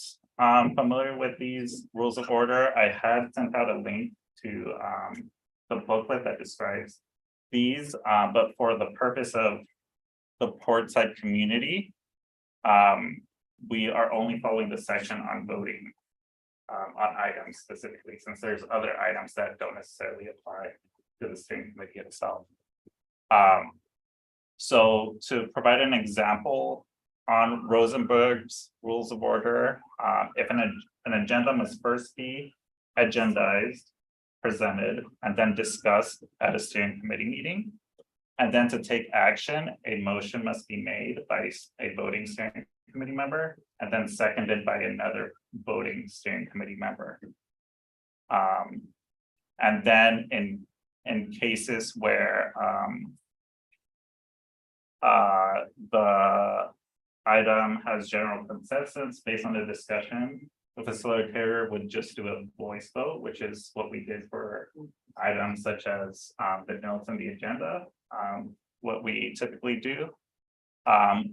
familiar with these rules of order, I had sent out a link to the booklet that describes these, but for the purpose of the Portside community, we are only following the section on voting on items specifically, since there's other items that don't necessarily apply to the steering committee itself. So to provide an example on Rosenberg's rules of order, if an agenda must first be agendized, presented, and then discussed at a steering committee meeting. And then to take action, a motion must be made by a voting steering committee member and then seconded by another voting steering committee member. And then in cases where the item has general consensus based on the discussion, the facilitator would just do a voice vote, which is what we did for items such as the notes on the agenda, what we typically do.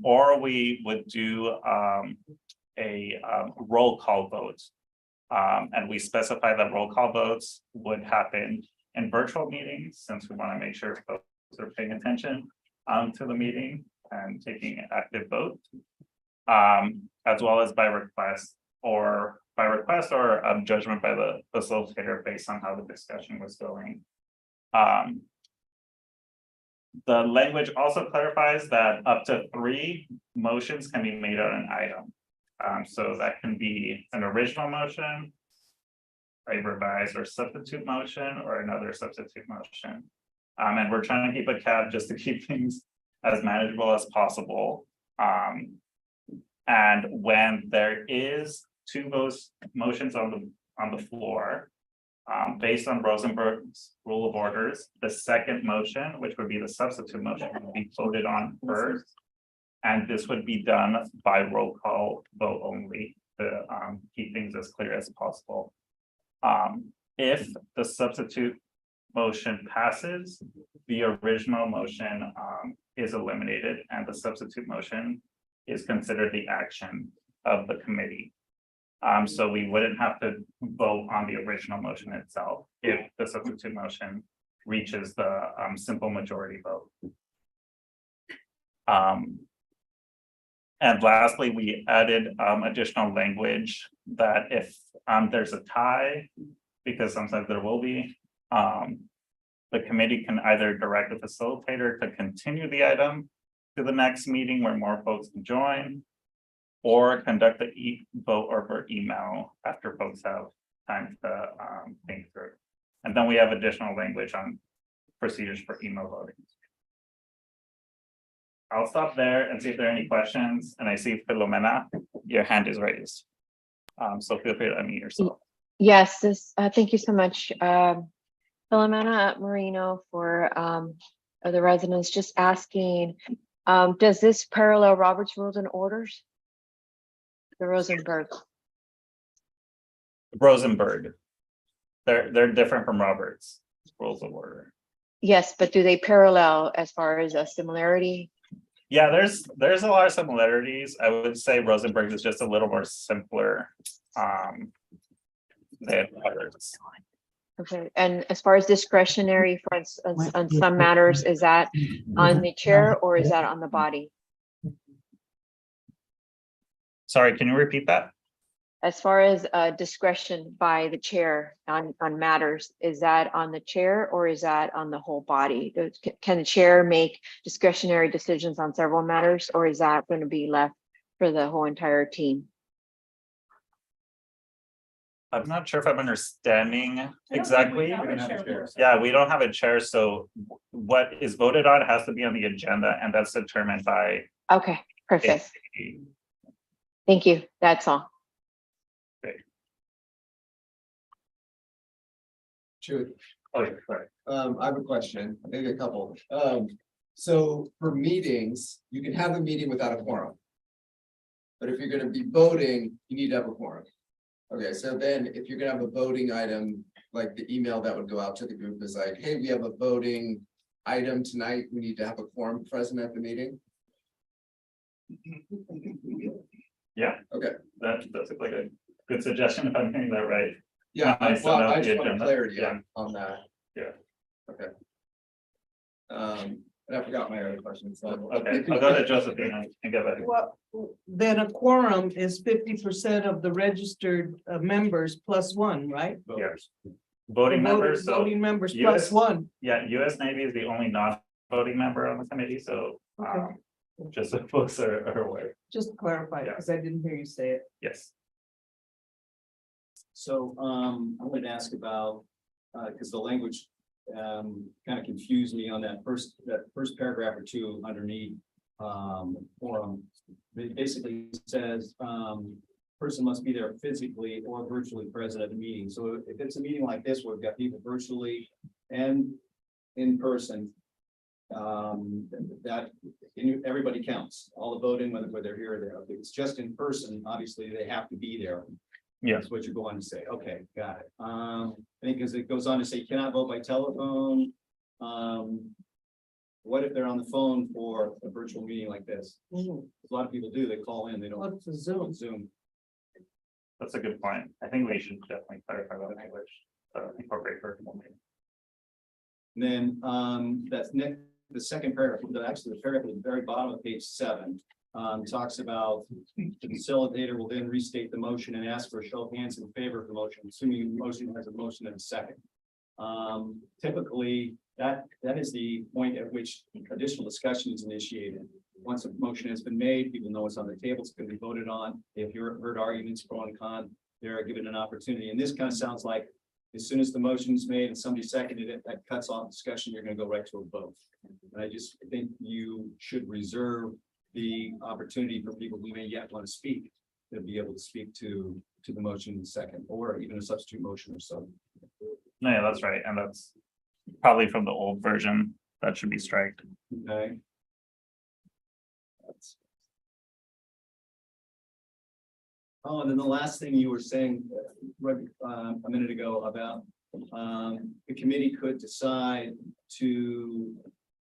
Or we would do a roll call vote. And we specify that roll call votes would happen in virtual meetings, since we want to make sure folks are paying attention to the meeting and taking an active vote, as well as by request or judgment by the facilitator based on how the discussion was going. The language also clarifies that up to 3 motions can be made on an item. So that can be an original motion, a revised or substitute motion, or another substitute motion. And we're trying to keep a cap just to keep things as manageable as possible. And when there is 2 motions on the floor, based on Rosenberg's rule of orders, the second motion, which would be the substitute motion, would be voted on first. And this would be done by roll call vote only to keep things as clear as possible. If the substitute motion passes, the original motion is eliminated and the substitute motion is considered the action of the committee. So we wouldn't have to vote on the original motion itself if the substitute motion reaches the simple majority vote. And lastly, we added additional language that if there's a tie, because sometimes there will be, the committee can either direct the facilitator to continue the item to the next meeting where more folks can join, or conduct the vote over email after folks have time to think through. And then we have additional language on procedures for email voting. I'll stop there and see if there are any questions. And I see Filomena, your hand is raised. So feel free to unmute yourself. Yes, thank you so much. Filomena Marino for the residents, just asking, does this parallel Robert's Rules and Orders? The Rosenberg. They're different from Robert's Rules of Order. Yes, but do they parallel as far as a similarity? Yeah, there's a lot of similarities. I would say Rosenberg is just a little more simpler than Robert's. Okay, and as far as discretionary, for instance, on some matters, is that on the chair or is that on the body? Sorry, can you repeat that? As far as discretion by the chair on matters, is that on the chair or is that on the whole body? Can the chair make discretionary decisions on several matters, or is that going to be left for the whole entire team? I'm not sure if I'm understanding exactly. Yeah, we don't have a chair, so what is voted on has to be on the agenda, and that's determined by. Okay, perfect. Thank you. That's all. I have a question, maybe a couple. So for meetings, you can have a meeting without a quorum. But if you're gonna be voting, you need to have a quorum. Okay, so then if you're gonna have a voting item, like the email that would go out to the group is like, hey, we have a voting item tonight, we need to have a quorum present at the meeting. Yeah. Okay. That's like a good suggestion if I'm getting that right. Yeah, I well, I just want agenda. clarity Yeah. on that. Yeah. Okay. And I forgot my other question, so. Okay, I'll go to Josephina and get back. Well, then a quorum is 50% of the registered members plus one, right? Yes. Voting The members, so. Voting members US plus one. Yeah, US Navy is the only non-voting member on the committee, so, just so folks are aware, Just to clarify, because I didn't hear you say it. yes. So, I wanted to ask about, because the language, kind of confused me on that first paragraph or two underneath, forum. It basically says, person must be there physically or virtually present at the meeting. So if it's a meeting like this, where we've got people virtually and in person, that everybody counts, all the voting, whether they're here or there. If it's just in person, obviously they have to be there. Yeah. That's what you're going to say. Okay, got it. I think as it goes on to say, you cannot vote by telephone. What if they're on the phone for a virtual meeting like this? A lot of people do, they call in, they don't. What's the Zoom? Zoom. That's a good point. I think we should definitely clarify that language, incorporate virtual meeting. And then, that's next, the second paragraph, actually the paragraph at the very bottom of page 7. Talks about the facilitator will then restate the motion and ask for a show of hands in favor of the motion, assuming the motion has a motion and a second. Typically, that is the point at which additional discussion is initiated. Once a motion has been made, people know it's on the table, it's going to be voted on. If you've heard arguments pro and con, they're given an opportunity. And this kind of sounds like as soon as the motion is made and somebody seconded it, that cuts off discussion, you're going to go right to a vote. And I just think you should reserve the opportunity for people who may yet want to speak, to be able to speak to the motion in a second, or even a substitute motion or so. No, yeah, that's right, and that's probably from the old version, that should be striked. Okay. Oh, and then the last thing you were saying a minute ago about the committee could decide to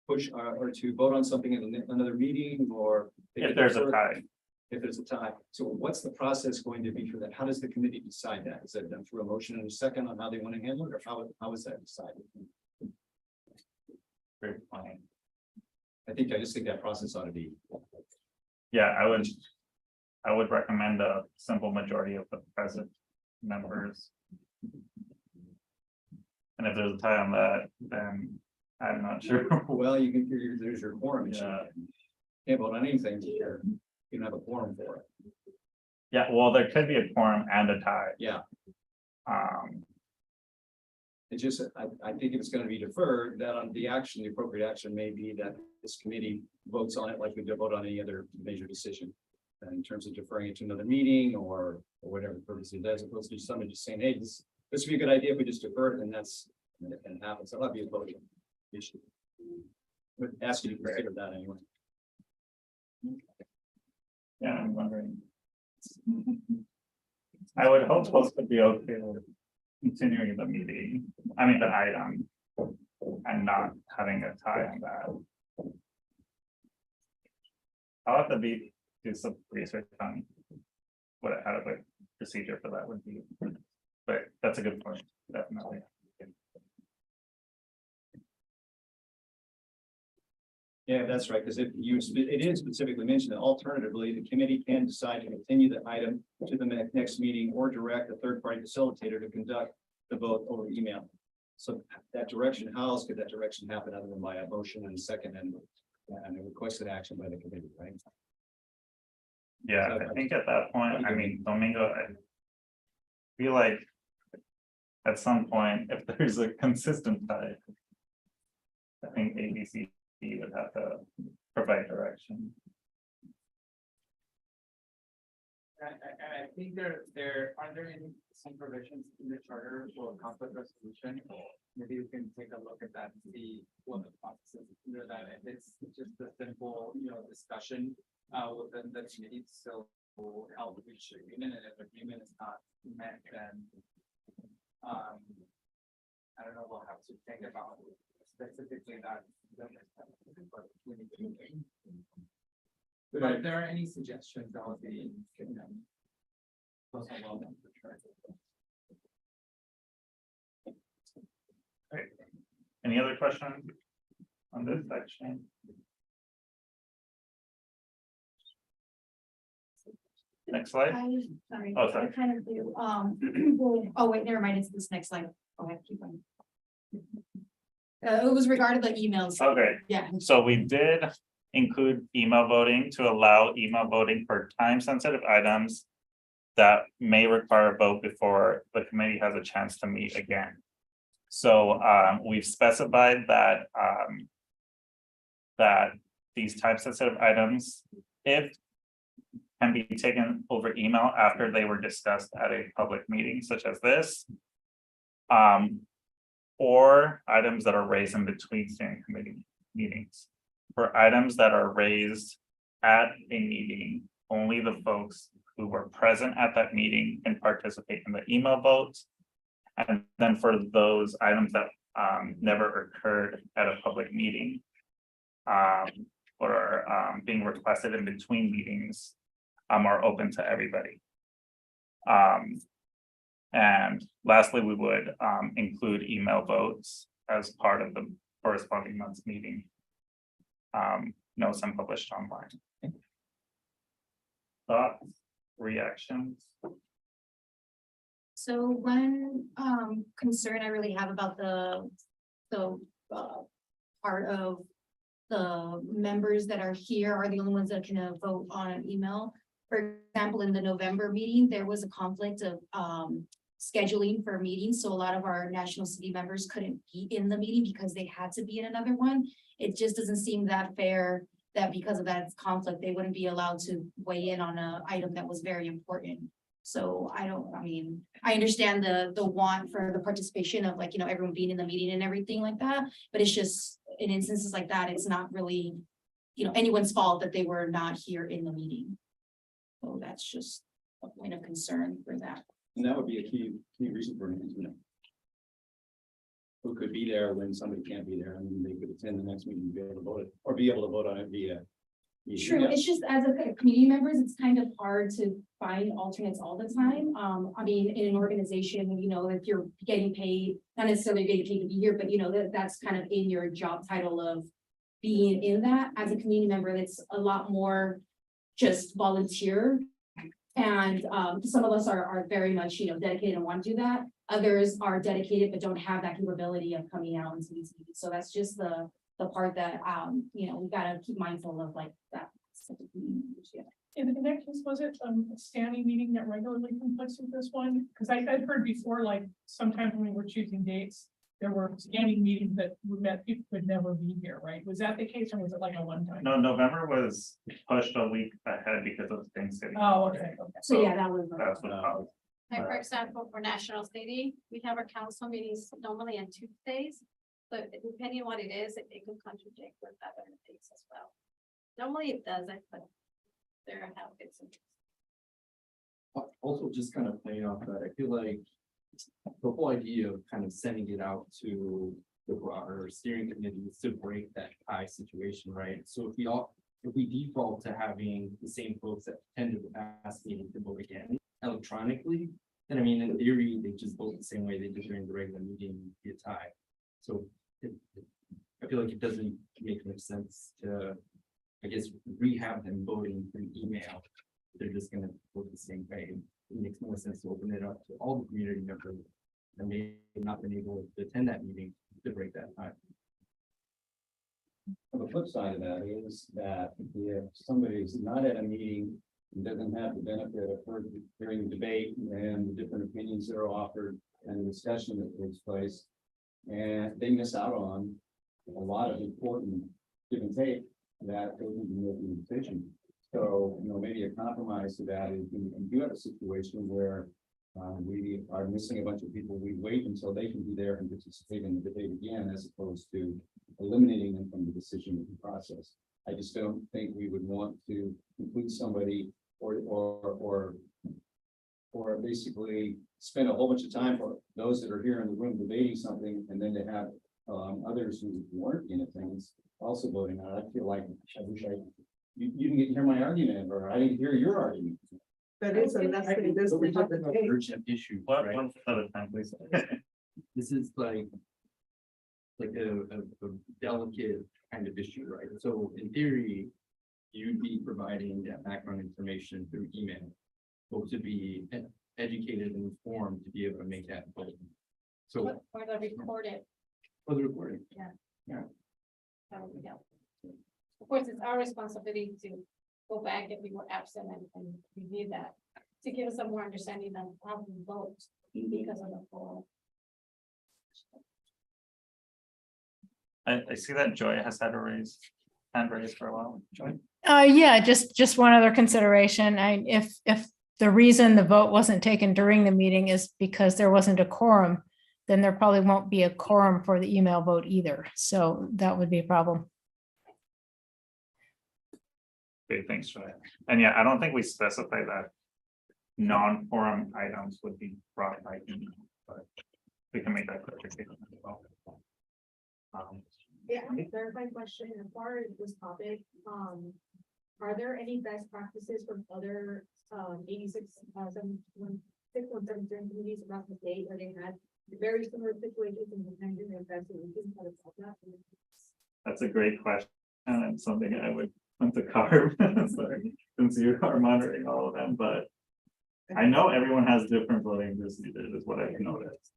push or to vote on something in another meeting, or If there's a tie. If there's a tie. So what's the process going to be for that? How does the committee decide that? Is that done through a motion in a second on how they want to handle it, or how is that decided? Great point. I just think that process ought to be. Yeah, I would recommend a simple majority of the present members. And if there's a tie on that, then I'm not sure. Well, you can, there's your quorum issue. Can't vote on anything here. You don't have a quorum for it. Yeah, well, there could be a quorum and a tie. Yeah. It just, I think if it's going to be deferred, that on the appropriate action may be that this committee votes on it like we do vote on any other major decision. In terms of deferring it to another meeting or whatever purpose it does, as opposed to somebody just saying, hey, this would be a good idea if we just defer it, and it happens. That'll be a voting issue. But ask you to consider that anyway. Yeah, I'm wondering. I would hope folks would be okay with continuing the meeting, I mean, the item, and not having a tie on that. I'll have to do some research on how the procedure for that would be, but that's a good point, definitely. Yeah, that's right, because it is specifically mentioned that alternatively, the committee can decide to continue the item to the next meeting or direct a third-party facilitator to conduct the vote over email. So that direction, how else could that direction happen other than by a motion and a second and a requested action by the committee, right? Yeah, I think at that point, I mean, Domingo, I feel like at some point, if there's a consistent tie, I think ABC would have to provide direction. I think there are there any some provisions in the charter for conflict resolution. Maybe you can take a look at that and see what the process is under that. If it's just a simple, discussion within the committee, so help reach agreement, and if agreement is not met, then I don't know, we'll have to think about specifically that. But if there are any suggestions, that would be, welcome for sure. Great. Any other questions? on this section. Next slide. Sorry. Oh, sorry. I kind of do, oh, wait, never mind, it's this next slide. Go ahead, keep going. It was regarding the emails. Okay, Yeah. so we did include email voting to allow email voting for time-sensitive items that may require a vote before the committee has a chance to meet again. So we've specified that that these time-sensitive items, if can be taken over email after they were discussed at a public meeting such as this. Or items that are raised in between steering committee meetings. For items that are raised at a meeting, only the folks who were present at that meeting can participate in the email votes. And then for those items that never occurred at a public meeting, or being requested in between meetings, are open to everybody. And lastly, we would include email votes as part of the corresponding month's meeting. Notes and published online. Thoughts, reactions? So one concern I really have about the part of the members that are here are the only ones that can vote on an email. For example, in the November meeting, there was a conflict of scheduling for meetings. So a lot of our national city members couldn't be in the meeting because they had to be in another one. It just doesn't seem that fair that because of that conflict, they wouldn't be allowed to weigh in on an item that was very important. So I understand the want for the participation of everyone being in the meeting and everything like that, but it's just in instances like that, it's not really, anyone's fault that they were not here in the meeting. So that's just a point of concern for that. And that would be a key reason for it, who could be there when somebody can't be there, and they could attend the next meeting, and be able to vote it, or be able to vote on it via. True, email. it's just as a community members, it's kind of hard to find alternates all the time. I mean, in an organization, if you're getting paid, not necessarily getting paid to be here, but that's kind of in your job title of being in that. As a community member, it's a lot more just volunteer. And some of us are very much, dedicated and want to do that. Others are dedicated but don't have that capability of coming out into these meetings. So that's just the part that we gotta keep mindful of, like that. In that case, was it a standing meeting that regularly conflicts with this one? Because I'd heard before, like sometimes when we were choosing dates, there were standing meetings that meant people could never be here, right? Was that the case, or was it like a one-time? No, November was pushed a week ahead because of Thanksgiving. Oh, okay. So yeah, that was. That's what caused. Like, for example, for National City, we have our council meetings normally on Tuesdays, but depending on what it is, it could contradict with other dates as well. Normally it doesn't, but there are how it's. Also, just kind of playing off that, I feel like the whole idea of kind of sending it out to the broader steering committee is to break that tie situation, right? So if we default to having the same folks that attended the past meeting to vote again electronically, then I mean, in theory, they just vote the same way they did during the regular meeting, be a tie. So I feel like it doesn't make much sense to, I guess, rehab them voting through email. They're just gonna vote the same way. It makes more sense to open it up to all the community members that may not been able to attend that meeting to break that tie. The flip side of that is that if somebody's not at a meeting and doesn't have the benefit of hearing the debate and the different opinions that are offered and the discussion that takes place, and they miss out on a lot of important give and take that goes into making a decision. So, maybe a compromise to that is we do have a situation where we are missing a bunch of people. We wait until they can be there and participate in the debate again, as opposed to eliminating them from the decision-making process. I just don't think we would want to include somebody or basically spend a whole bunch of time for those that are here in the room debating something, and then to have others who weren't in attendance also voting on it. I feel like I wish you didn't get to hear my argument, or I didn't hear your argument. That is a necessary business. Urgent issue, right? One at a time, please. This is like a delicate kind of issue, right? So in theory, you'd be providing that background information through email. But to be educated and informed to be able to make that vote. So Or the recorded, for the recording. yeah. Yeah. That would be helpful. Of course, it's our responsibility to go back if we were absent and review that, to give us some more understanding on how we vote because of the poll. I see that Joy has had a hand raised for a while. Joy? Yeah, just one other consideration. If the reason the vote wasn't taken during the meeting is because there wasn't a quorum, then there probably won't be a quorum for the email vote either. So that would be a problem. Okay, thanks, Joy. And yeah, I don't think we specify that non-forum items would be brought by email, but we can make that clarification as well. Yeah, a clarifying question, as far as this topic, are there any best practices from other, 617 communities across the state where they had very similar situations and sometimes in their best solutions how to solve that? That's a great question, and it's something I would want to carve, sorry, since you are monitoring all of them, but I know everyone has different voting procedures, is what I've noticed.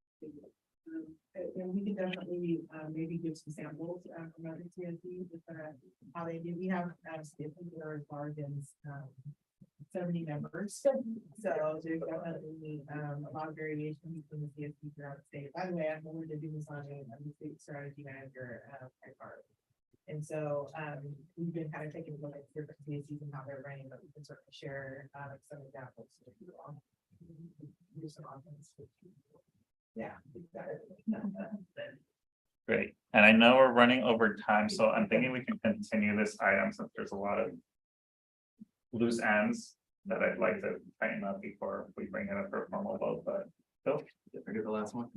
And we can definitely, maybe give some samples, from other CSDs, how they do, we have, stations that are as large as, 70 members. So there's definitely, a lot of variation between the CSD throughout the state. By the way, I'm going to do this on I'm the state strategy manager, at CART. And so, we've been kind of taking a look at different CSDs and how they're running, but we can certainly share, some examples with you all. Do some offense. Yeah. Great, and I know we're running over time, so I'm thinking we can continue this item since there's a lot of loose ends that I'd like to tighten up before we bring it up for a formal vote, but Phil? I forget the last one.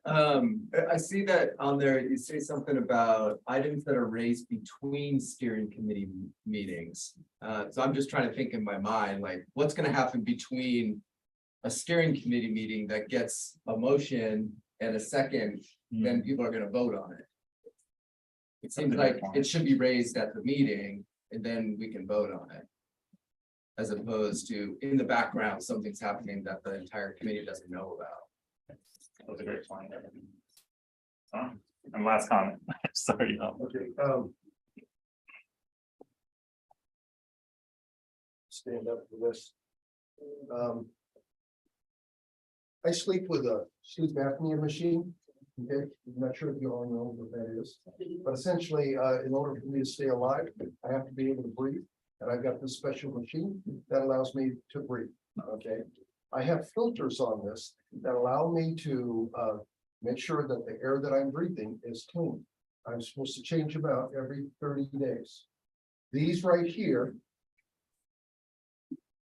I see that on there, you say something about items that are raised between steering committee meetings. So I'm just trying to think in my mind, like, what's gonna happen between a steering committee meeting that gets a motion and a second, then people are gonna vote on it. It seems like it should be raised at the meeting and then we can vote on it. As opposed to in the background, something's happening that the entire committee doesn't know about. That was a great point. And last comment, sorry. Okay, stand up for this. I sleep with a sleep apnea machine. Okay, I'm not sure if you all know what that is, but essentially, in order for me to stay alive, I have to be able to breathe. And I've got this special machine that allows me to breathe. Okay, I have filters on this that allow me to make sure that the air that I'm breathing is clean. I'm supposed to change them out every 30 days. These right here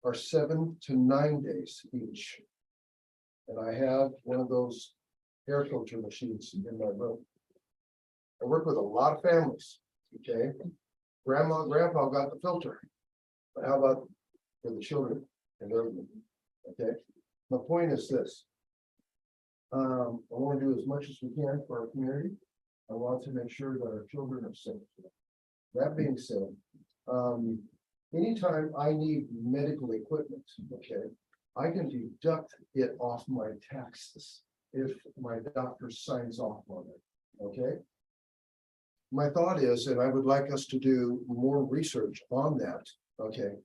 are 7 to 9 days each. And I have one of those air filter machines in my room. I work with a lot of families, okay? Grandma and grandpa got the filter. But how about for the children and everything? Okay, my point is this. I want to do as much as we can for our community. I want to make sure that our children are safe. That being said, anytime I need medical equipment, okay, I can deduct it off my taxes if my doctor signs off on it, okay? My thought is, and I would like us to do more research on that, okay?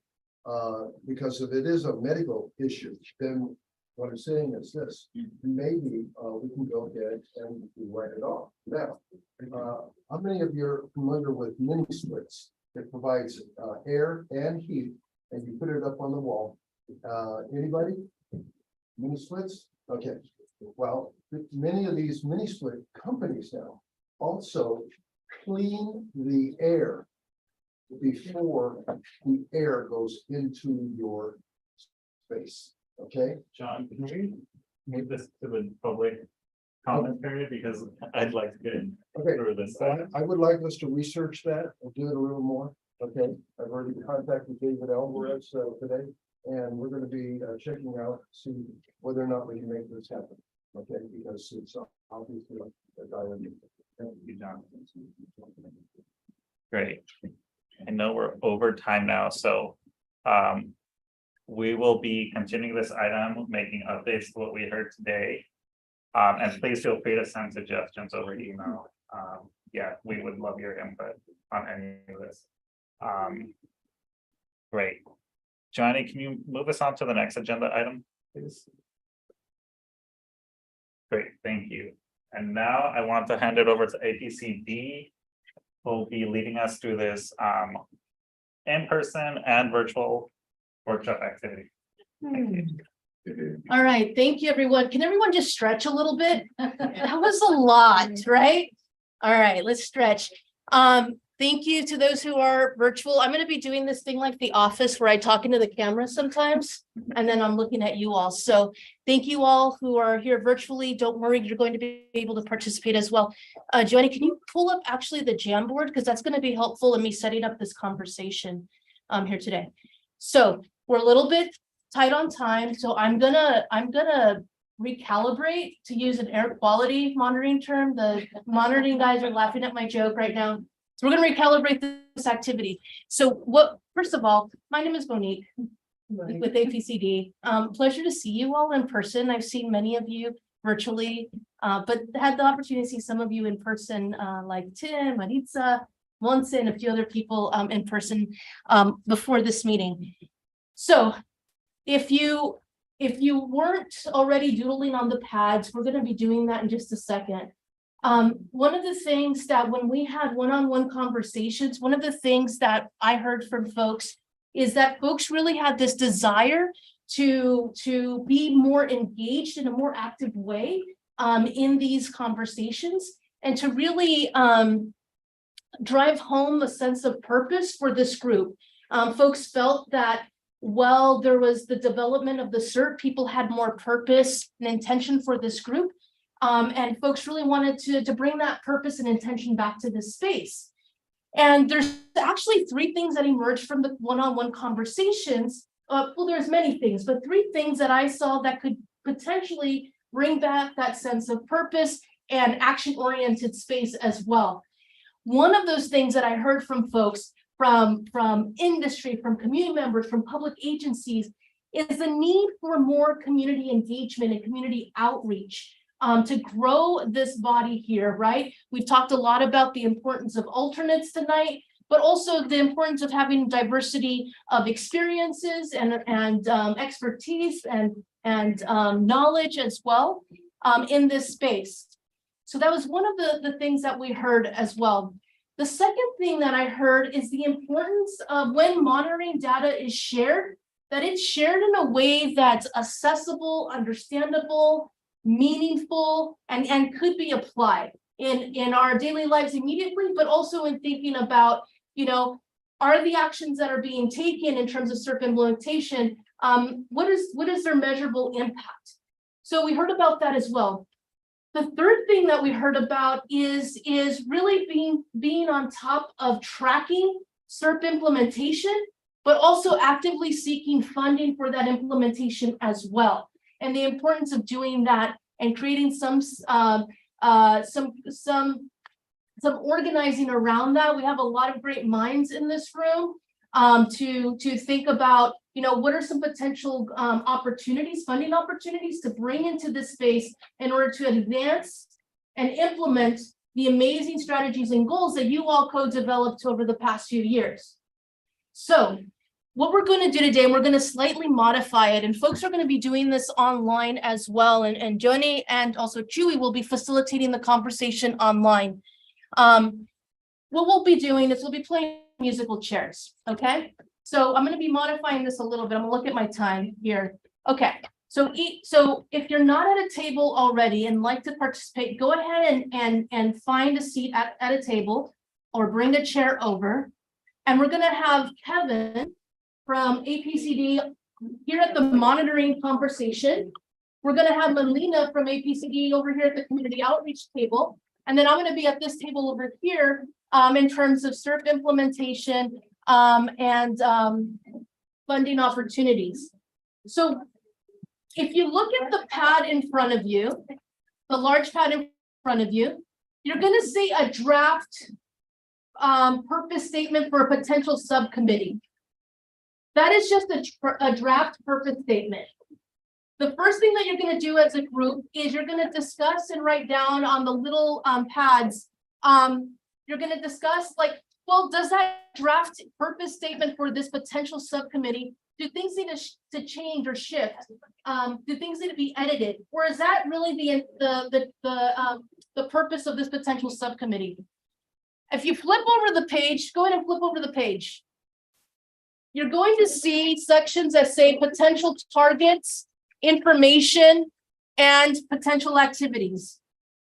Because if it is a medical issue, then what I'm saying is this, maybe we can go ahead and write it off. Now, how many of you are familiar with mini splits? It provides air and heat, and you put it up on the wall. Anybody? Mini splits? Okay. Well, many of these mini split companies now also clean the air before the air goes into your space. Okay, John, can we move this to the public comment period, because I'd like to get in through this. I would like us to research that and do it a little more. Okay, I've already contacted David Alvarez today, and we're going to be checking out, see whether or not we can make this happen. Okay, because it's obviously a dilemma. Thank you, John. Great. I know we're over time now, so we will be continuing this item, making updates to what we heard today. And please feel free to send suggestions over email. Yeah, we would love your input on any of this. Great. Johnny, can you move us on to the next agenda item, please? Great, thank you. And now I want to hand it over to APCD, who will be leading us through this in-person and virtual workshop activity. All right, thank you, everyone. Can everyone just stretch a little bit? That was a lot, right? All right, let's stretch. Thank you to those who are virtual. I'm going to be doing this thing like The Office where I talk into the camera sometimes, and then I'm looking at you all. So thank you all who are here virtually. Don't worry, you're going to be able to participate as well. Joanny, can you pull up actually the Jamboard? Because that's going to be helpful in me setting up this conversation here today. So we're a little bit tight on time. So I'm gonna recalibrate, to use an air quality monitoring term. The monitoring guys are laughing at my joke right now. So we're going to recalibrate this activity. So first of all, my name is Monique with APCD. Pleasure to see you all in person. I've seen many of you virtually, but had the opportunity to see some of you in person, like Tim, Maritza, Monse, and a few other people in person before this meeting. So if you weren't already doodling on the pads, we're going to be doing that in just a second. One of the things that when we had one-on-one conversations, one of the things that I heard from folks is that folks really had this desire to be more engaged in a more active way in these conversations, and to really drive home a sense of purpose for this group. Folks felt that while there was the development of the CERT, people had more purpose and intention for this group. And folks really wanted to bring that purpose and intention back to this space. And there's actually three things that emerged from the one-on-one conversations. Well, there's many things, but three things that I saw that could potentially bring back that sense of purpose and action-oriented space as well. One of those things that I heard from folks from industry, from community members, from public agencies, is the need for more community engagement and community outreach to grow this body here, right? We've talked a lot about the importance of alternates tonight, but also the importance of having diversity of experiences and expertise and knowledge as well in this space. So that was one of the things that we heard as well. The second thing that I heard is the importance of when monitoring data is shared, that it's shared in a way that's accessible, understandable, meaningful, and could be applied in our daily lives immediately, but also in thinking about, are the actions that are being taken in terms of CERP implementation, what is their measurable impact? So we heard about that as well. The third thing that we heard about is really being on top of tracking CERP implementation, but also actively seeking funding for that implementation as well. And the importance of doing that and creating some organizing around that. We have a lot of great minds in this room to think about, what are some potential opportunities, funding opportunities to bring into this space in order to advance and implement the amazing strategies and goals that you all co-developed over the past few years. So what we're going to do today, and we're going to slightly modify it, and folks are going to be doing this online as well, and Johnny and also Chewy will be facilitating the conversation online. What we'll be doing is we'll be playing musical chairs, okay? So I'm going to be modifying this a little bit. I'm going to look at my time here. Okay, so if you're not at a table already and like to participate, go ahead and find a seat at a table or bring a chair over. And we're going to have Kevin from APCD here at the monitoring conversation. We're going to have Melina from APCD over here at the community outreach table. And then I'm going to be at this table over here in terms of CERP implementation and funding opportunities. So if you look at the pad in front of you, the large pad in front of you, you're going to see a draft purpose statement for a potential subcommittee. That is just a draft purpose statement. The first thing that you're going to do as a group is you're going to discuss and write down on the little pads. You're going to discuss like, well, does that draft purpose statement for this potential subcommittee, do things need to change or shift? Do things need to be edited? Or is that really the purpose of this potential subcommittee? If you flip over the page, go ahead and flip over the page. You're going to see sections that say potential targets, information, and potential activities.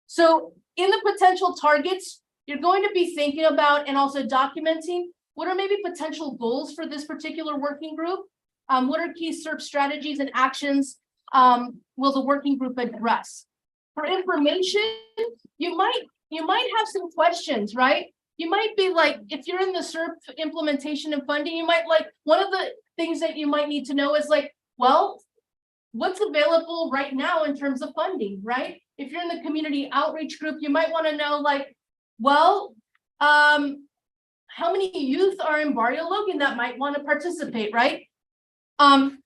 So in the potential targets, you're going to be thinking about and also documenting what are maybe potential goals for this particular working group. What are key SERP strategies and actions will the working group address? For information, you might have some questions, right? You might be like, if you're in the SERP implementation and funding, you might like, one of the things that you might need to know is like, well, what's available right now in terms of funding, right? If you're in the community outreach group, you might want to know like, well, how many youth are in Barrio Logan that might want to participate, right?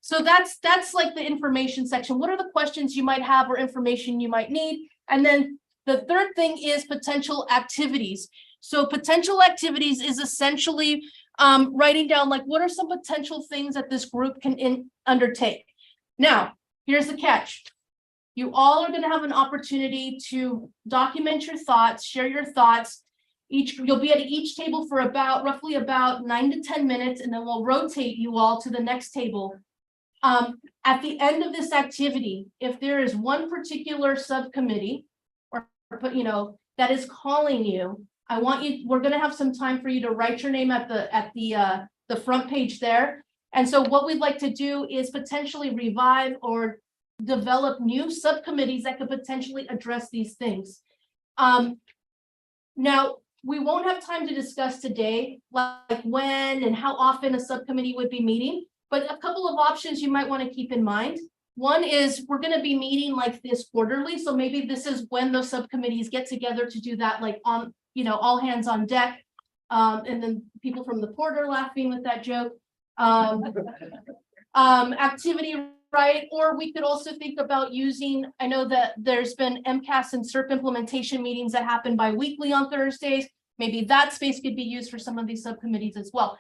So that's like the information section. What are the questions you might have or information you might need? And then the third thing is potential activities. So potential activities is essentially writing down like, what are some potential things that this group can undertake? Now, here's the catch. You all are going to have an opportunity to document your thoughts, share your thoughts. You'll be at each table for roughly about 9 to 10 minutes, and then we'll rotate you all to the next table. At the end of this activity, if there is one particular subcommittee or that is calling you, we're going to have some time for you to write your name at the front page there. And so what we'd like to do is potentially revive or develop new subcommittees that could potentially address these things. Now, we won't have time to discuss today, like when and how often a subcommittee would be meeting, but a couple of options you might want to keep in mind. One is we're going to be meeting like this quarterly. So maybe this is when those subcommittees get together to do that, like on, all hands on deck. And then people from the port are laughing with that joke. Activity, right? Or we could also think about using, I know that there's been MCAS and SERP implementation meetings that happen bi-weekly on Thursdays. Maybe that space could be used for some of these subcommittees as well.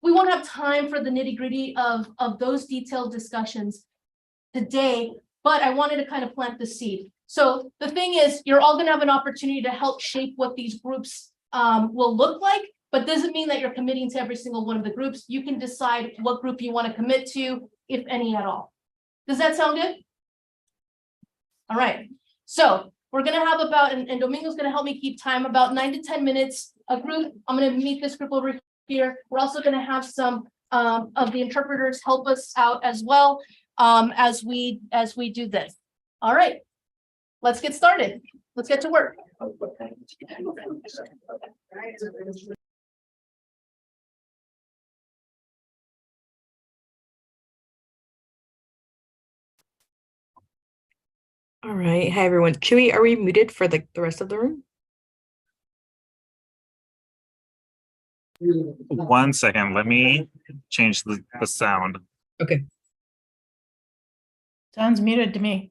We won't have time for the nitty-gritty of those detailed discussions today, but I wanted to kind of plant the seed. So the thing is, you're all going to have an opportunity to help shape what these groups will look like, but doesn't mean that you're committing to every single one of the groups. You can decide what group you want to commit to, if any at all. Does that sound good? All right. So we're going to have about, and Domingo's going to help me keep time, about 9 to 10 minutes a group. I'm going to meet this group over here. We're also going to have some of the interpreters help us out as well as we do this. All right. Let's get started. Let's get to work. All right. Hi, everyone. Chewy, are we muted for the rest of the room? 1 second, let me change the sound. Okay. Sounds muted to me.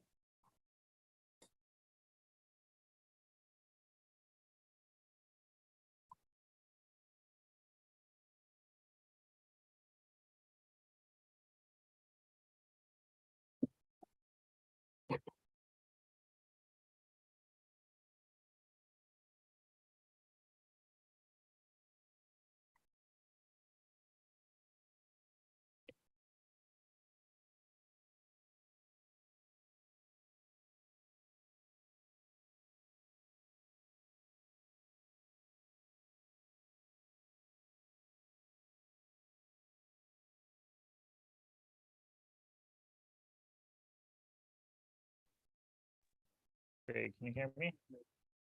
Great, can you hear me?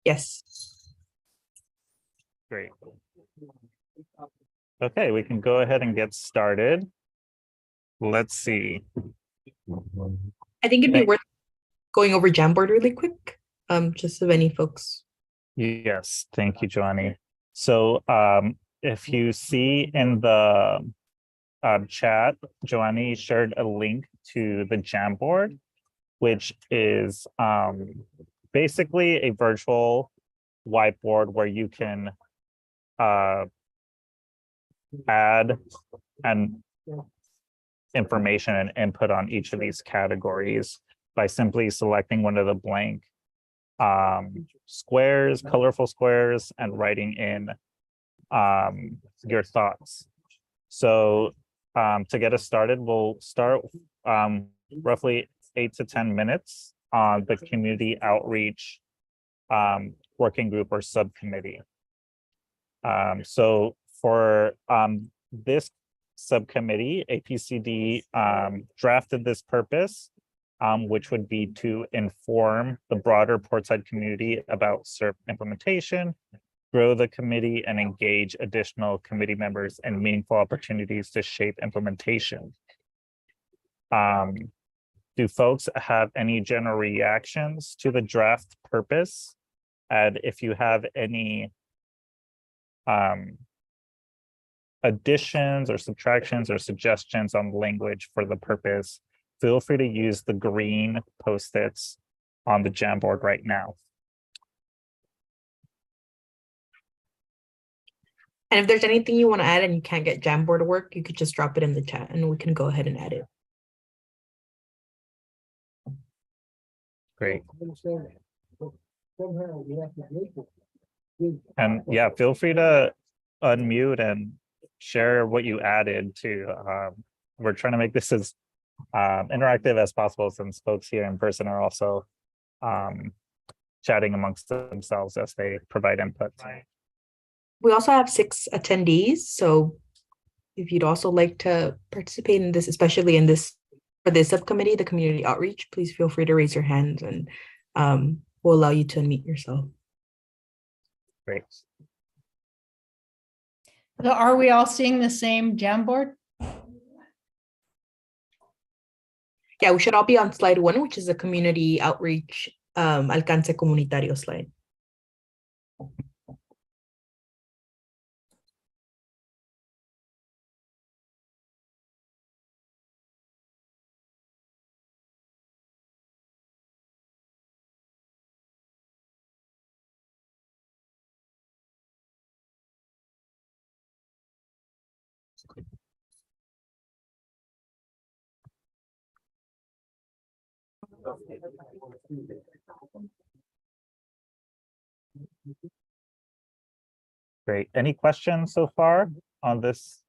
Yes. Great. Okay, we can go ahead and get started. Let's see. I think it'd be worth going over Jamboard really quick, just so many folks. Yes, thank you, Johnny. So if you see in the chat, Joanne shared a link to the Jamboard, which is basically a virtual whiteboard where you can add and information and input on each of these categories by simply selecting one of the blank squares, colorful squares, and writing in your thoughts. So to get us started, we'll start roughly 8 to 10 minutes on the community outreach working group or subcommittee. So for this subcommittee, APCD drafted this purpose, which would be to inform the broader Portside community about SERP implementation, grow the committee, and engage additional committee members in meaningful opportunities to shape implementation. Do folks have any general reactions to the draft purpose? And if you have any additions or subtractions or suggestions on language for the purpose, feel free to use the green Post-its on the Jamboard right now. And if there's anything you want to add and you can't get Jamboard to work, you could just drop it in the chat and we can go ahead and add it. Great. And yeah, feel free to unmute and share what you added to. We're trying to make this as interactive as possible, since folks here in person are also chatting amongst themselves as they provide input. We also have 6 attendees, so if you'd also like to participate in this, especially in this for this subcommittee, the community outreach, please feel free to raise your hands and we'll allow you to unmute yourself. Great. So are we all seeing the same Jamboard? Yeah, we should all be on slide 1, which is a community outreach alcance comunitario slide. Great. Any questions so far on this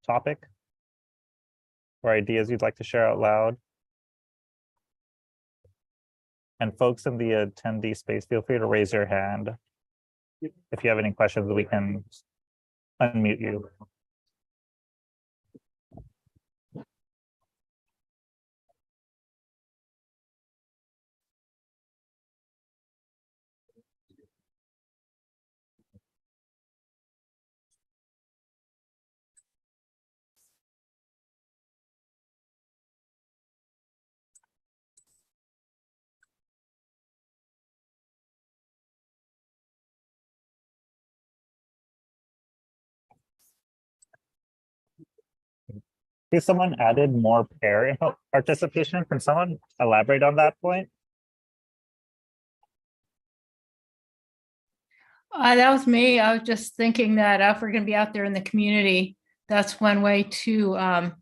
topic? Or ideas you'd like to share out loud? And folks in the attendee space, feel free to raise your hand. If you have any questions, we can unmute you. If someone added more pair participation, can someone elaborate on that point? That was me. I was just thinking that if we're going to be out there in the community, that's one way to,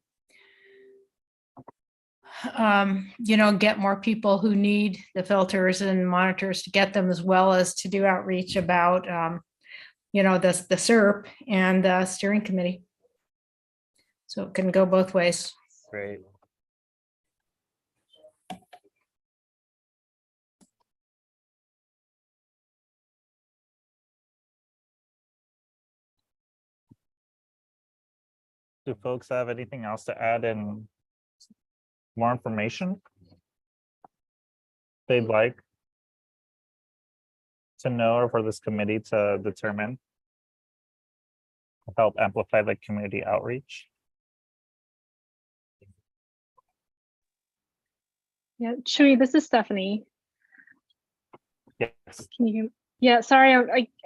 get more people who need the filters and monitors to get them, as well as to do outreach about, the SERP and the steering committee. So it can go both ways. Great. Do folks have anything else to add in more information they'd like to know, or for this committee to determine to help amplify the community outreach? Yeah, Chewy, this is Stephanie. Yes. Can you hear me? Yeah, sorry,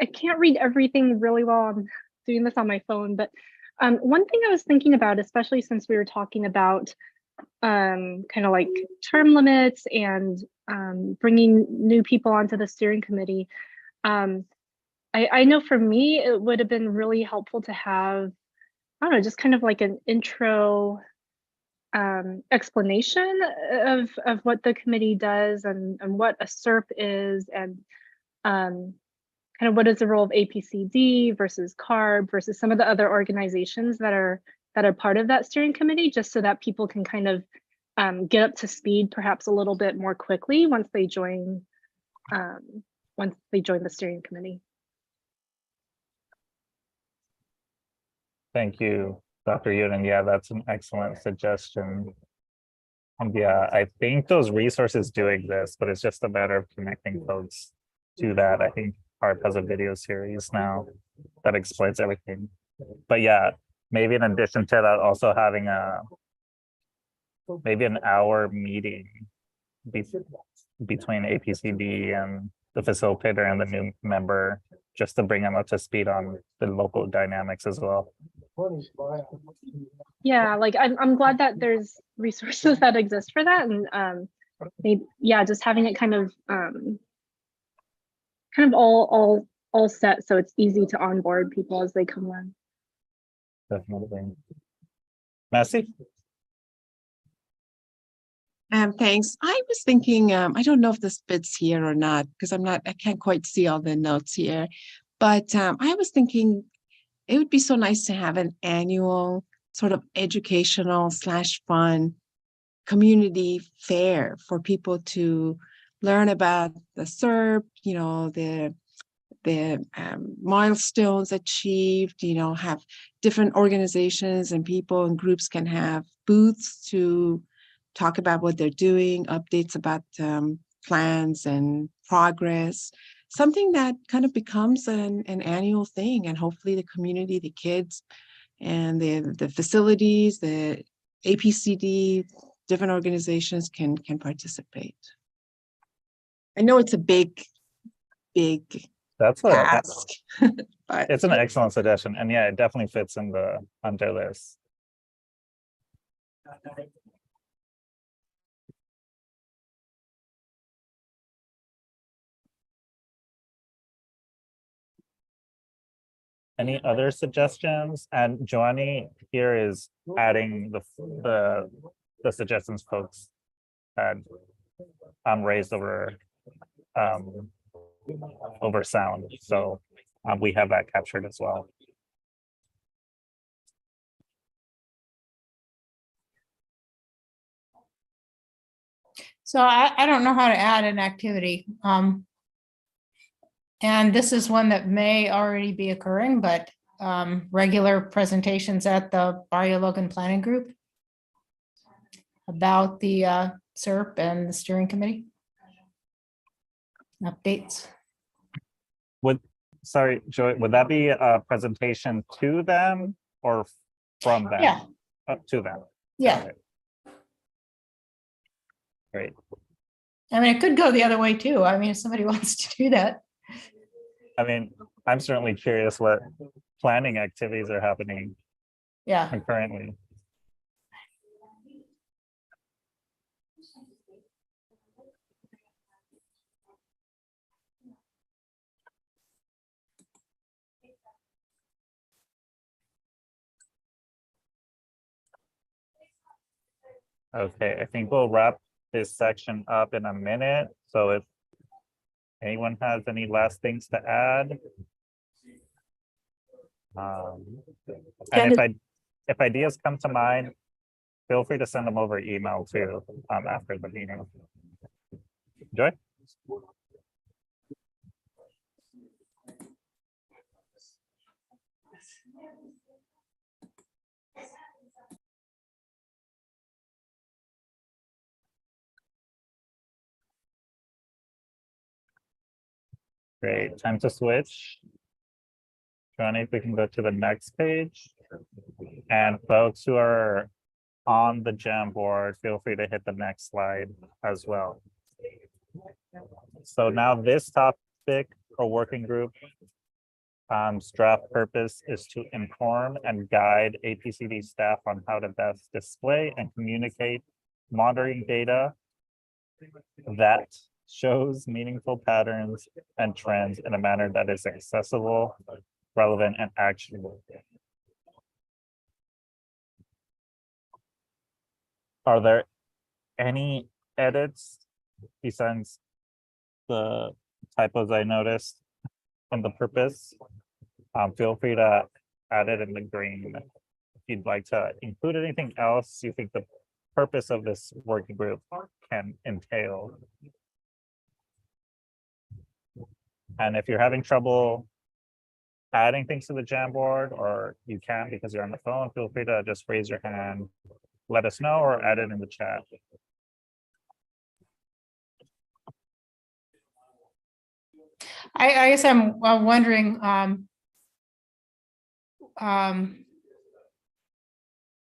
I can't read everything really well. I'm doing this on my phone, but one thing I was thinking about, especially since we were talking about kind of like term limits and bringing new people onto the steering committee. I know for me, it would have been really helpful to have, I don't know, just kind of like an intro explanation of what the committee does and what a SERP is and kind of what is the role of APCD versus CARB versus some of the other organizations that are part of that steering committee, just so that people can kind of get up to speed perhaps a little bit more quickly once they join the steering committee. Thank you, Dr. Yuden. Yeah, that's an excellent suggestion. And yeah, I think those resources do exist, but it's just a matter of connecting folks to that. I think Harp has a video series now that explains everything. But yeah, maybe in addition to that, also having maybe an hour meeting between APCD and the facilitator and the new member, just to bring them up to speed on the local dynamics as well. Yeah, like I'm glad that there's resources that exist for that, and maybe yeah, just having it kind of all set so it's easy to onboard people as they come in. Definitely. Massey? Thanks. I was thinking, I don't know if this fits here or not, because I can't quite see all the notes here. But I was thinking it would be so nice to have an annual sort of educational / fun community fair for people to learn about the SERP, you know, the milestones achieved, you know, have different organizations and people and groups can have booths to talk about what they're doing, updates about plans and progress, something that kind of becomes an annual thing. And hopefully the community, the kids and the facilities, the APCD, different organizations can participate. I know it's a big That's task, but it's an excellent suggestion. And yeah, it definitely fits in the under list. Any other suggestions? And Joanie here is adding the suggestions folks had raised over sound. So we have that captured as well. So I don't know how to add an activity. And this is one that may already be occurring, but regular presentations at the Barrio Logan Planning Group about the SERP and the steering committee. Updates. Sorry, Joy, would that be a presentation to them or from them? Yeah. To them. Yeah. Great. I mean, it could go the other way too. I mean, if somebody wants to do that. I mean, I'm certainly curious what planning activities are happening concurrently. Okay, I think we'll wrap this section up in a minute. So if anyone has any last things to add. And if ideas come to mind, feel free to send them over email too after the meeting. Joy? Great, time to switch. Johnny, if we can go to the next page. And folks who are on the Jamboard, feel free to hit the next slide as well. So now this topic or working group. Draft purpose is to inform and guide APCD staff on how to best display and communicate monitoring data that shows meaningful patterns and trends in a manner that is accessible, relevant, and actionable. Are there any edits besides the typos I noticed on the purpose? Feel free to add it in the green. If you'd like to include anything else you think the purpose of this working group can entail. And if you're having trouble adding things to the Jamboard, or you can because you're on the phone, feel free to just raise your hand, let us know, or add it in the chat. I guess I'm wondering,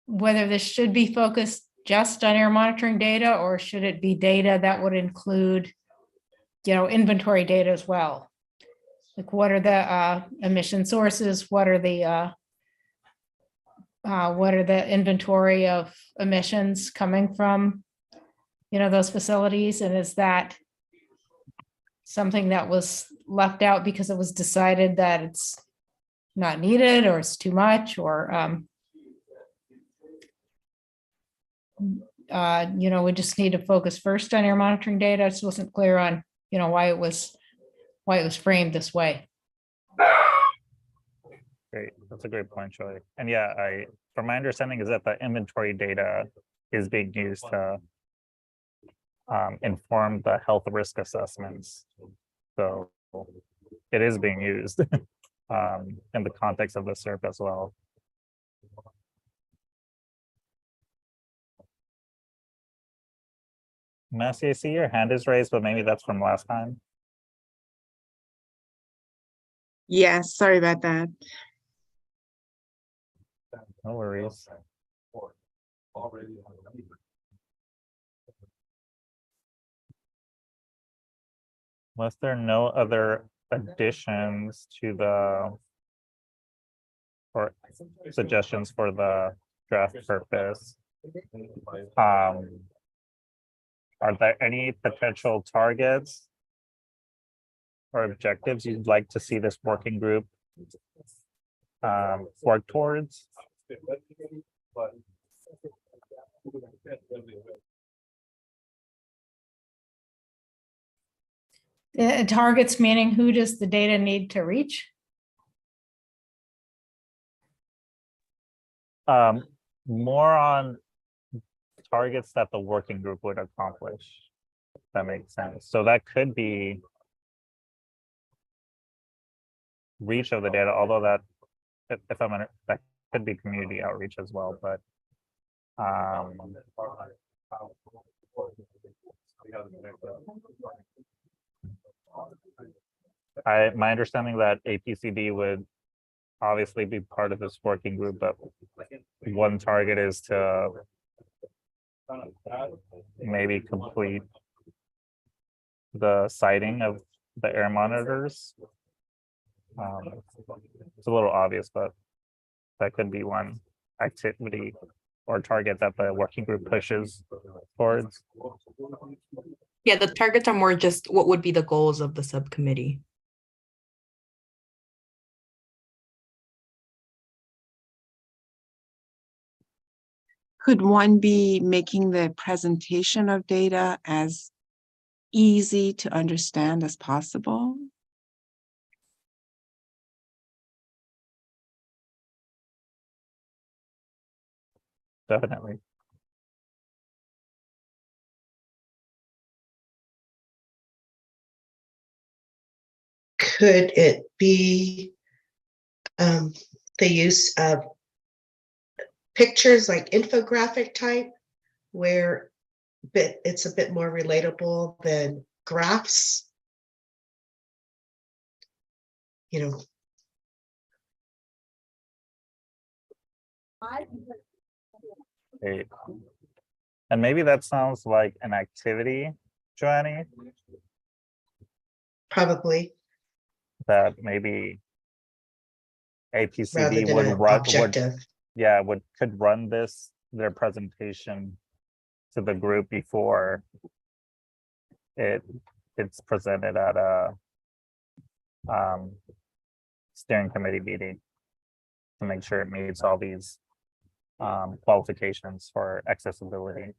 whether this should be focused just on air monitoring data, or should it be data that would include, inventory data as well? Like, what are the emission sources? What are the inventory of emissions coming from, those facilities? And is that something that was left out because it was decided that it's not needed, or it's too much, or we just need to focus first on air monitoring data? I just wasn't clear on, why it was framed this way. Great, that's a great point, Joy. And yeah, from my understanding is that the inventory data is being used to inform the health risk assessments. So it is being used in the context of the SERP as well. Massey, I see your hand is raised, but maybe that's from last time. Yes, sorry about that. No worries. Was there no other additions to the or suggestions for the draft purpose? Are there any potential targets or objectives you'd like to see this working group work towards? Targets meaning, who does the data need to reach? More on targets that the working group would accomplish. If that makes sense. So that could be reach of the data, although that, if I'm that could be community outreach as well, but my understanding that APCD would obviously be part of this working group, but one target is to maybe complete the siting of the air monitors. It's a little obvious, but that could be one activity or target that the working group pushes towards. Yeah, the targets are more just what would be the goals of the subcommittee. Could one be making the presentation of data as easy to understand as possible? Definitely. Could it be the use of pictures, like infographic type, where it's a bit more relatable than graphs? Great. And maybe that sounds like an activity, Joanny? Probably. that maybe rather APCD than would an run, objective. could run their presentation to the group before it's presented at a steering committee meeting to make sure it meets all these qualifications for accessibility.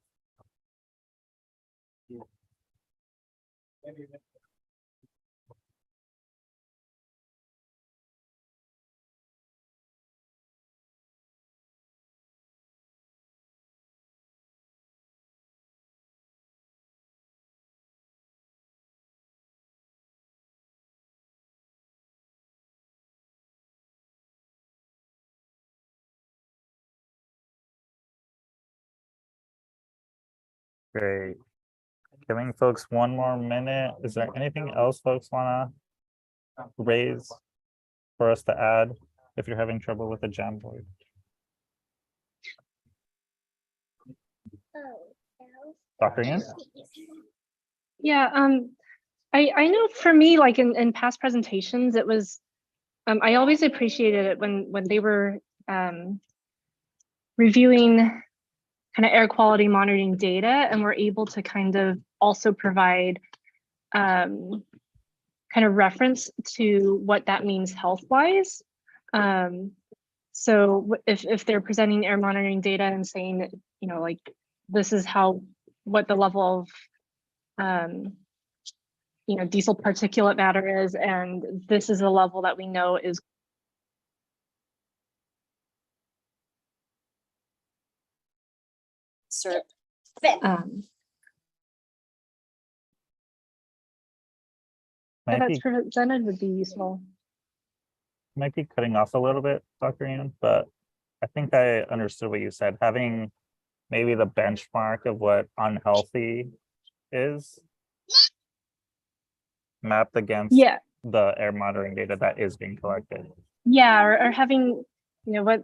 Great. Giving folks one more minute. Is there anything else folks wanna raise for us to add if you're having trouble with the Jamboard? Dr. Yin? Yeah, I know for me, like in past presentations, it was, I always appreciated it when they were reviewing kind of air quality monitoring data and were able to kind of also provide kind of reference to what that means health-wise. So if they're presenting air monitoring data and saying that, you know, like this is what the level of you know, diesel particulate matter is, and this is a level that we know is Might that's be, presented would be useful. might be cutting off a little bit, Dr. Yin, but I think I understood what you said. Having maybe the benchmark of what unhealthy is mapped against the air monitoring data that is being collected. Yeah, or having, you know, what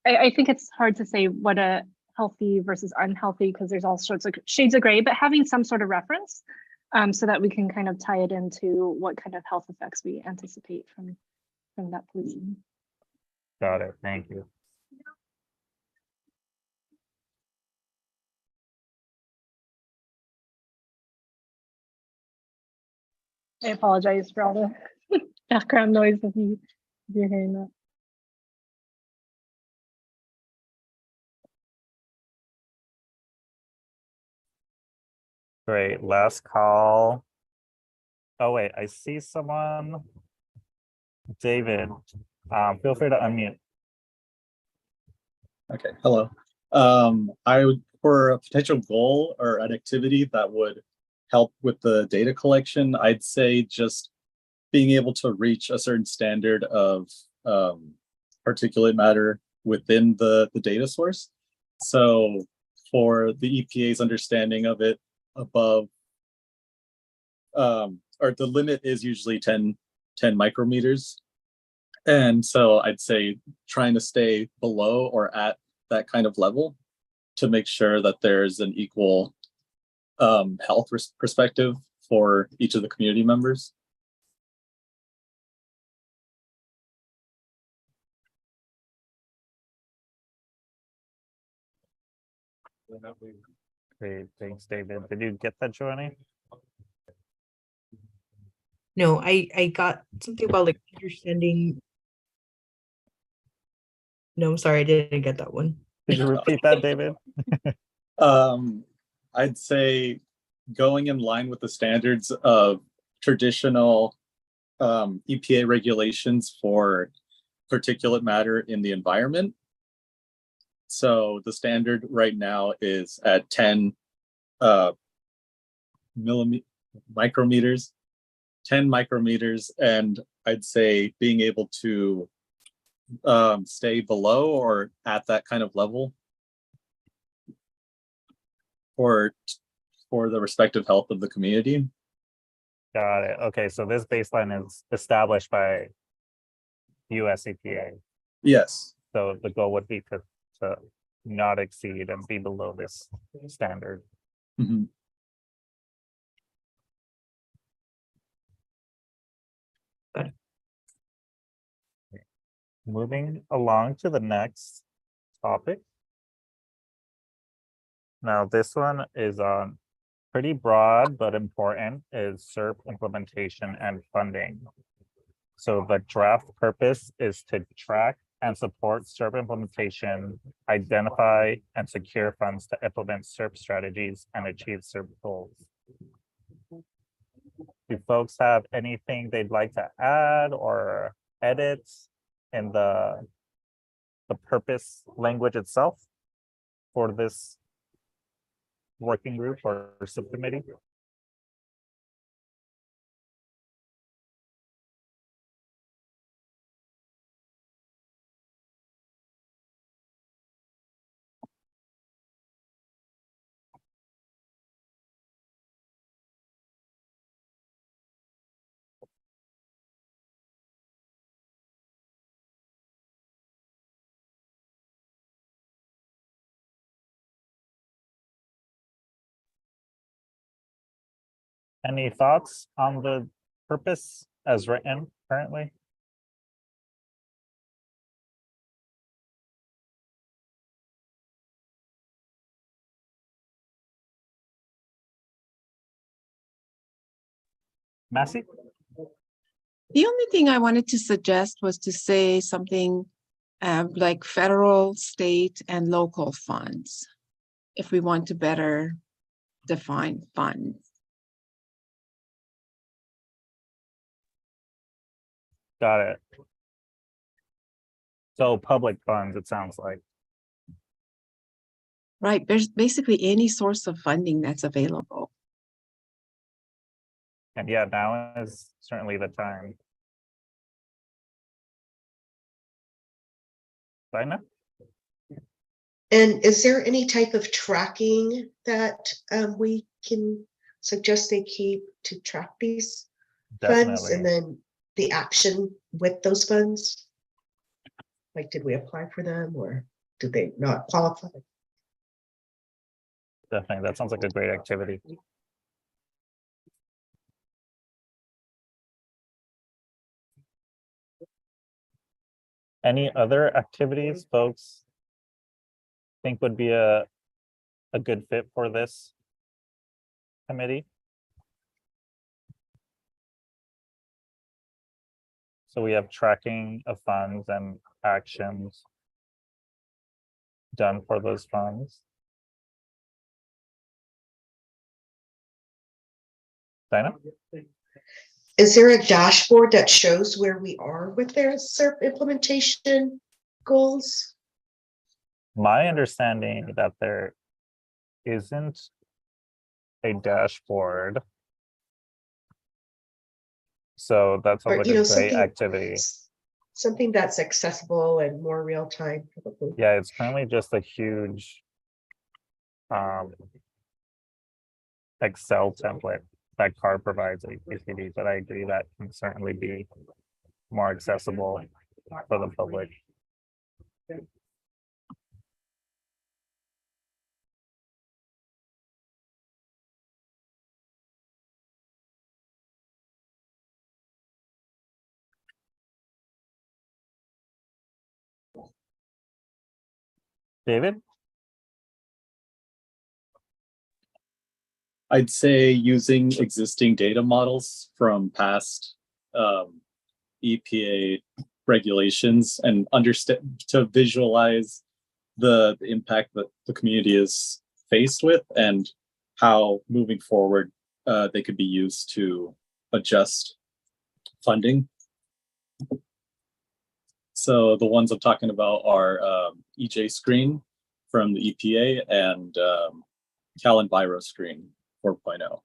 I think it's hard to say what a healthy versus unhealthy because there's all sorts of shades of gray, but having some sort of reference so that we can kind of tie it into what kind of health effects we anticipate from that pollution. Got it. Thank you. I apologize for all the background noise if you're hearing that. Great. Last call. Oh, wait, I see someone. David, feel free to unmute. Okay, hello. I would, for a potential goal or an activity that would help with the data collection, I'd say just being able to reach a certain standard of particulate matter within the data source. So for the EPA's understanding of it above, or the limit is usually 10 micrometers. And so I'd say trying to stay below or at that kind of level to make sure that there's an equal health perspective for each of the community members. Great, thanks, David. Did you get that, Joanny? No, I got something about like understanding. No, I'm sorry, I didn't get that one. Could you repeat that, David? I'd say going in line with the standards of traditional EPA regulations for particulate matter in the environment. So the standard right now is at 10 micrometers, 10 micrometers, and I'd say being able to stay below or at that kind of level for the respective health of the community. Got it. Okay, so this baseline is established by US EPA. Yes. So the goal would be to not exceed and be below this standard. Mm-hmm. Moving along to the next topic. Now, this one is pretty broad but important, is SERP implementation and funding. So the draft purpose is to track and support SERP implementation, identify and secure funds to implement SERP strategies and achieve SERP goals. Do folks have anything they'd like to add or edit in the purpose language itself for this working group or subcommittee? Any thoughts on the purpose as written currently? Massey? The only thing I wanted to suggest was to say something like federal, state, and local funds, if we want to better define funds. Got it. So public funds, it sounds like. Right, there's basically any source of funding that's available. And yeah, now is certainly the time. Dinah? And is there any type of tracking that we can suggest they keep to track these funds and Definitely. then the action with those funds? Like, did we apply for them or did they not qualify? Definitely. That sounds like a great activity. Any other activities folks think would be a good fit for this committee? So we have tracking of funds and actions done for those funds. Dinah? Is there a dashboard that shows where we are with their SERP implementation goals? My understanding that there isn't a dashboard. So that sounds Or, like you a know, great activity. something that's accessible and more real time, probably. Yeah, it's currently just a huge Excel template that CAR provides a PCD, but I agree that can certainly be more accessible for the public. David? I'd say using existing data models from past EPA regulations and understand to visualize the impact that the community is faced with and how moving forward they could be used to adjust funding. So the ones I'm talking about are EJ Screen from the EPA and Cal Enviro Screen 4.0.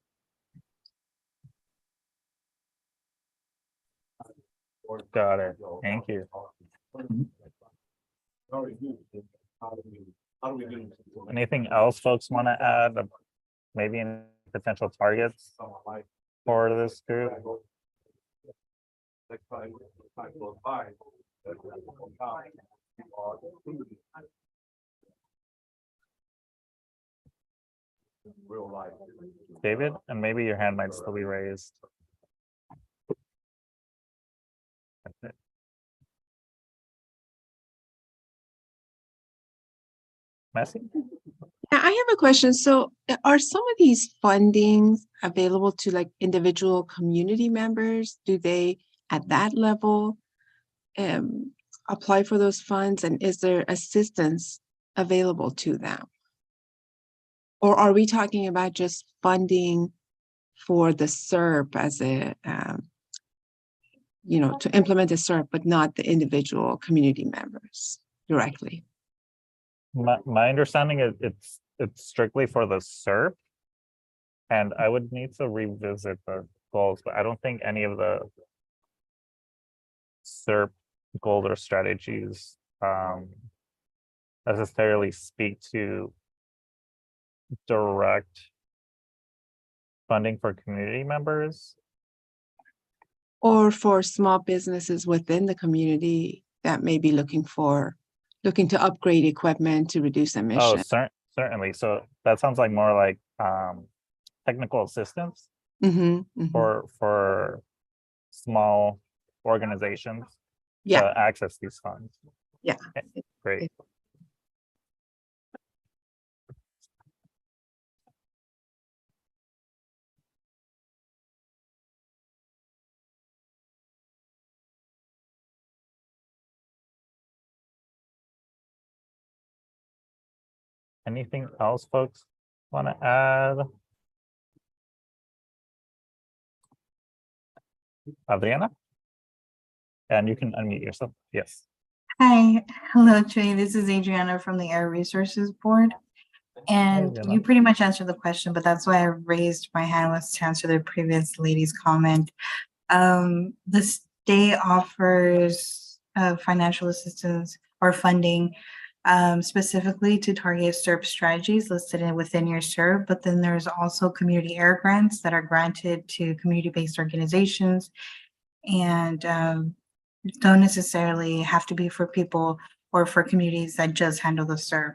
Got it. Thank you. Anything else folks want to add? Maybe any potential targets for this group? David, and maybe your hand might still be raised. Messi? Yeah, I have a question. So are some of these fundings available to like individual community members? Do they at that level um, apply for those funds, and is there assistance available to them? Or are we talking about just funding for the SERP as a, to implement the SERP, but not the individual community members directly? My understanding is it's strictly for the SERP. And I would need to revisit the goals, but I don't think any of the SERP goals or strategies necessarily speak to direct funding for community members. Or for small businesses within the community that may be looking to upgrade equipment to reduce Oh, emissions. certainly. So that sounds like more like technical assistance for small organizations to access these funds. Yeah. Great. Anything else folks want to add? Adriana? And you can unmute yourself. Yes. Hi, hello, Trey. This is Adriana from the Air Resources Board. And Adriana. you pretty much answered the question, but that's why I raised my hand, was to answer the previous lady's comment. The state offers financial assistance or funding specifically to target SERP strategies listed within your SERP, but then there's also community air grants that are granted to community-based organizations, and don't necessarily have to be for people or for communities that just handle the SERP.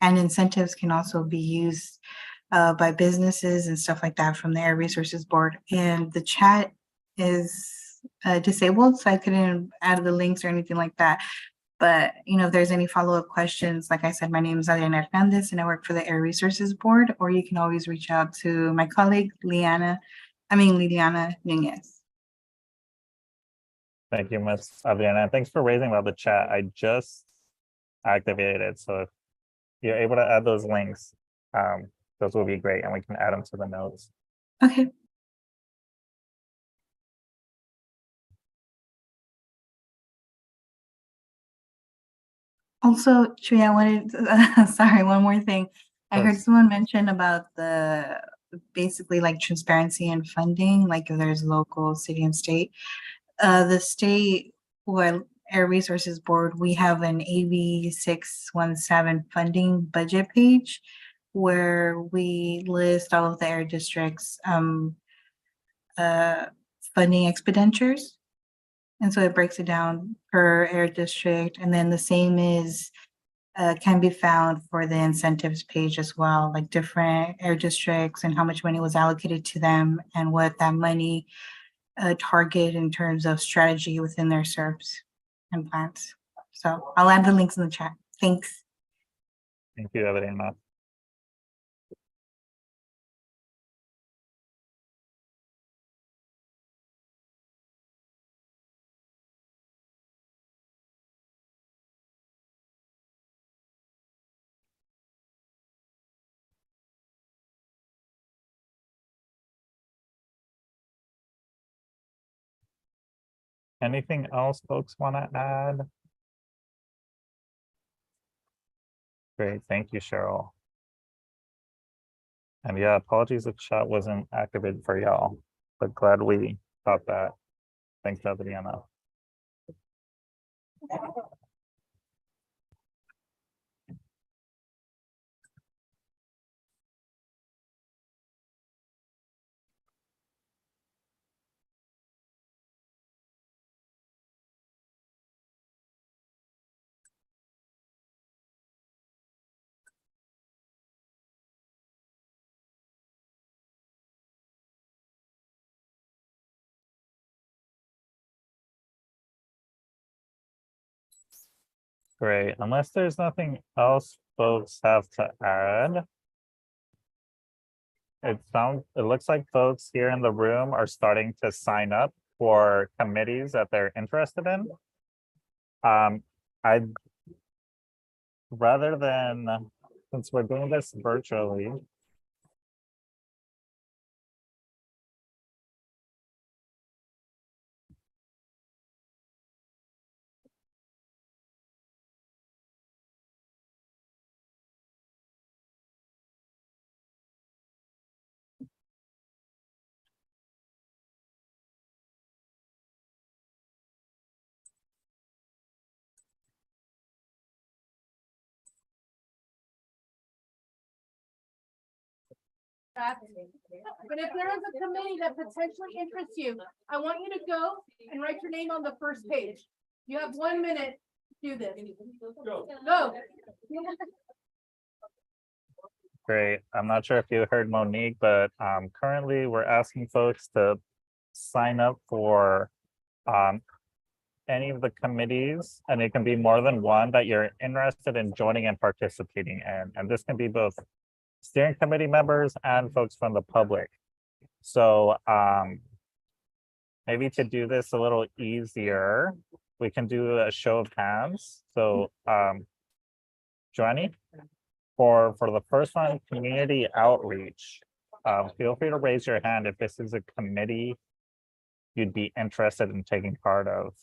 And incentives can also be used by businesses and stuff like that from the Air Resources Board. And the chat is disabled, so I couldn't add the links or anything like that. But, if there's any follow-up questions, like I said, my name is Adriana Hernandez and I work for the Air Resources Board, or you can always reach out to my colleague, Liliana Nunez. Thank you, Ms. Adriana. Thanks for raising about the chat. I just activated it. So if you're able to add those links, those will be great and we can add them to the notes. Okay. Also, Trey, I wanted sorry, one more thing. I heard someone mention about the basically like transparency and funding, like if there's local, city, and state. The state, Air Resources Board, we have an AB 617 funding budget page where we list all of the air districts' funding expenditures. And so it breaks it down per air district. And then the same is can be found for the incentives page as well, like different air districts and how much money was allocated to them and what that money target in terms of strategy within their SERPs and plans. So I'll add the links in the chat. Thanks. Thank you, Adriana. Anything else folks want to add? Great, thank you, Cheryl. And yeah, apologies if chat wasn't activated for y'all, but glad we got that. Thanks, Adriana. Great, unless there's nothing else folks have to add. It looks like folks here in the room are starting to sign up for committees that they're interested in. I'd rather than, since we're doing this virtually. But if there is a committee that potentially interests you, I want you to go and write your name on the first page. You have 1 minute to do this. Go. Great. I'm not sure if you heard Monique, but currently we're asking folks to sign up for any of the committees, and it can be more than one that you're interested in joining and participating in. And this can be both steering committee members and folks from the public. So maybe to do this a little easier, we can do a show of hands. So Johnny, for the first one, community outreach, feel free to raise your hand if this is a committee you'd be interested in taking part of.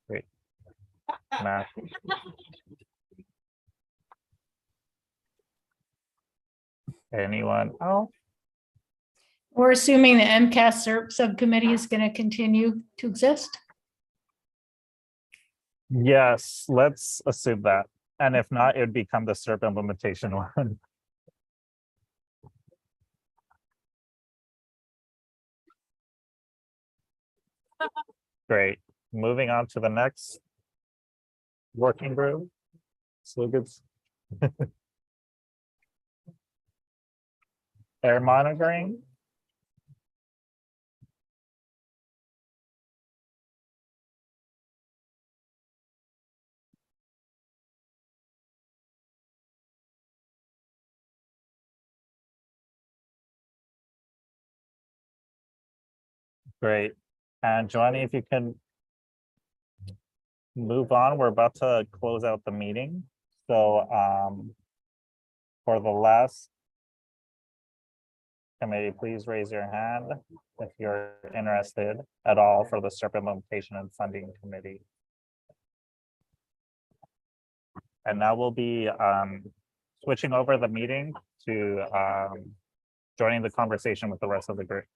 Great. Matt. Anyone else? We're assuming the MCAS subcommittee is going to continue to exist. Yes, let's assume that. And if not, it would become the SERP implementation one. Great. Moving on to the next working group. So good. Air monitoring. Great. And Johnny, if you can move on, we're about to close out the meeting. So for the last committee, please raise your hand if you're interested at all for the SERP implementation and funding committee. And now we'll be switching over the meeting to joining the conversation with the rest of the group.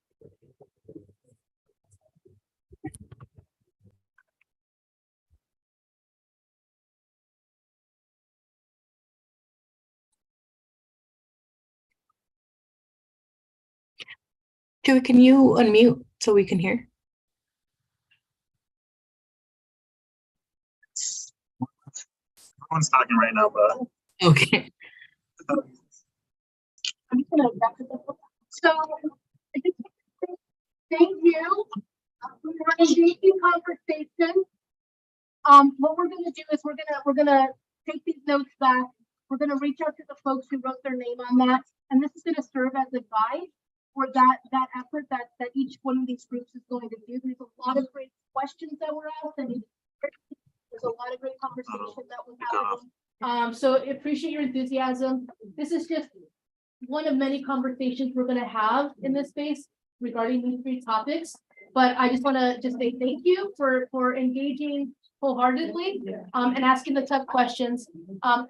Joey, can you unmute so we can hear? Everyone's talking right now, but Okay. So, thank you for engaging conversation. What we're gonna do is we're gonna take these notes back. We're gonna reach out to the folks who wrote their name on that, and this is gonna serve as a guide for that effort that each one of these groups is going to do. There's a lot of great questions that were asked, and there's a lot of great conversation that was happening. So appreciate your enthusiasm. This is just one of many conversations we're gonna have in this space regarding these 3 topics. But I just wanna say thank you for engaging wholeheartedly and asking the tough questions.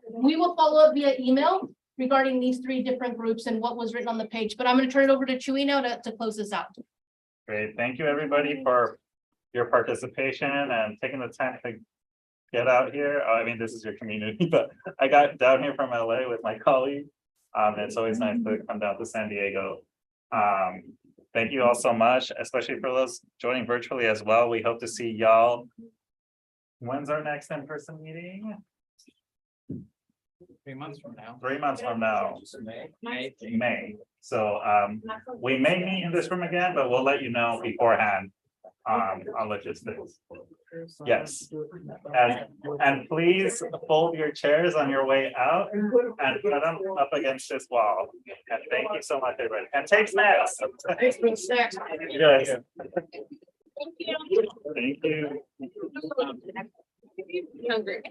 We will follow up via email regarding these 3 different groups and what was written on the page, but I'm gonna turn it over to Chewy now to close this out. great. Thank you, everybody, for your participation and taking the time to get out here. I mean, this is your community, but I got down here from LA with my colleague. It's always nice to come down to San Diego. Thank you all so much, especially for those joining virtually as well. We hope to see y'all. When's our next in-person meeting? 3 months from now. 3 months from now. May. So we may meet in this room again, but we'll let you know beforehand. on logistics. Yes. And please fold your chairs on your way out and put them up against this wall. And thank you so much, everybody. And take snacks. Thanks for the snacks. Yes. Thank you. Thank you. Hungry.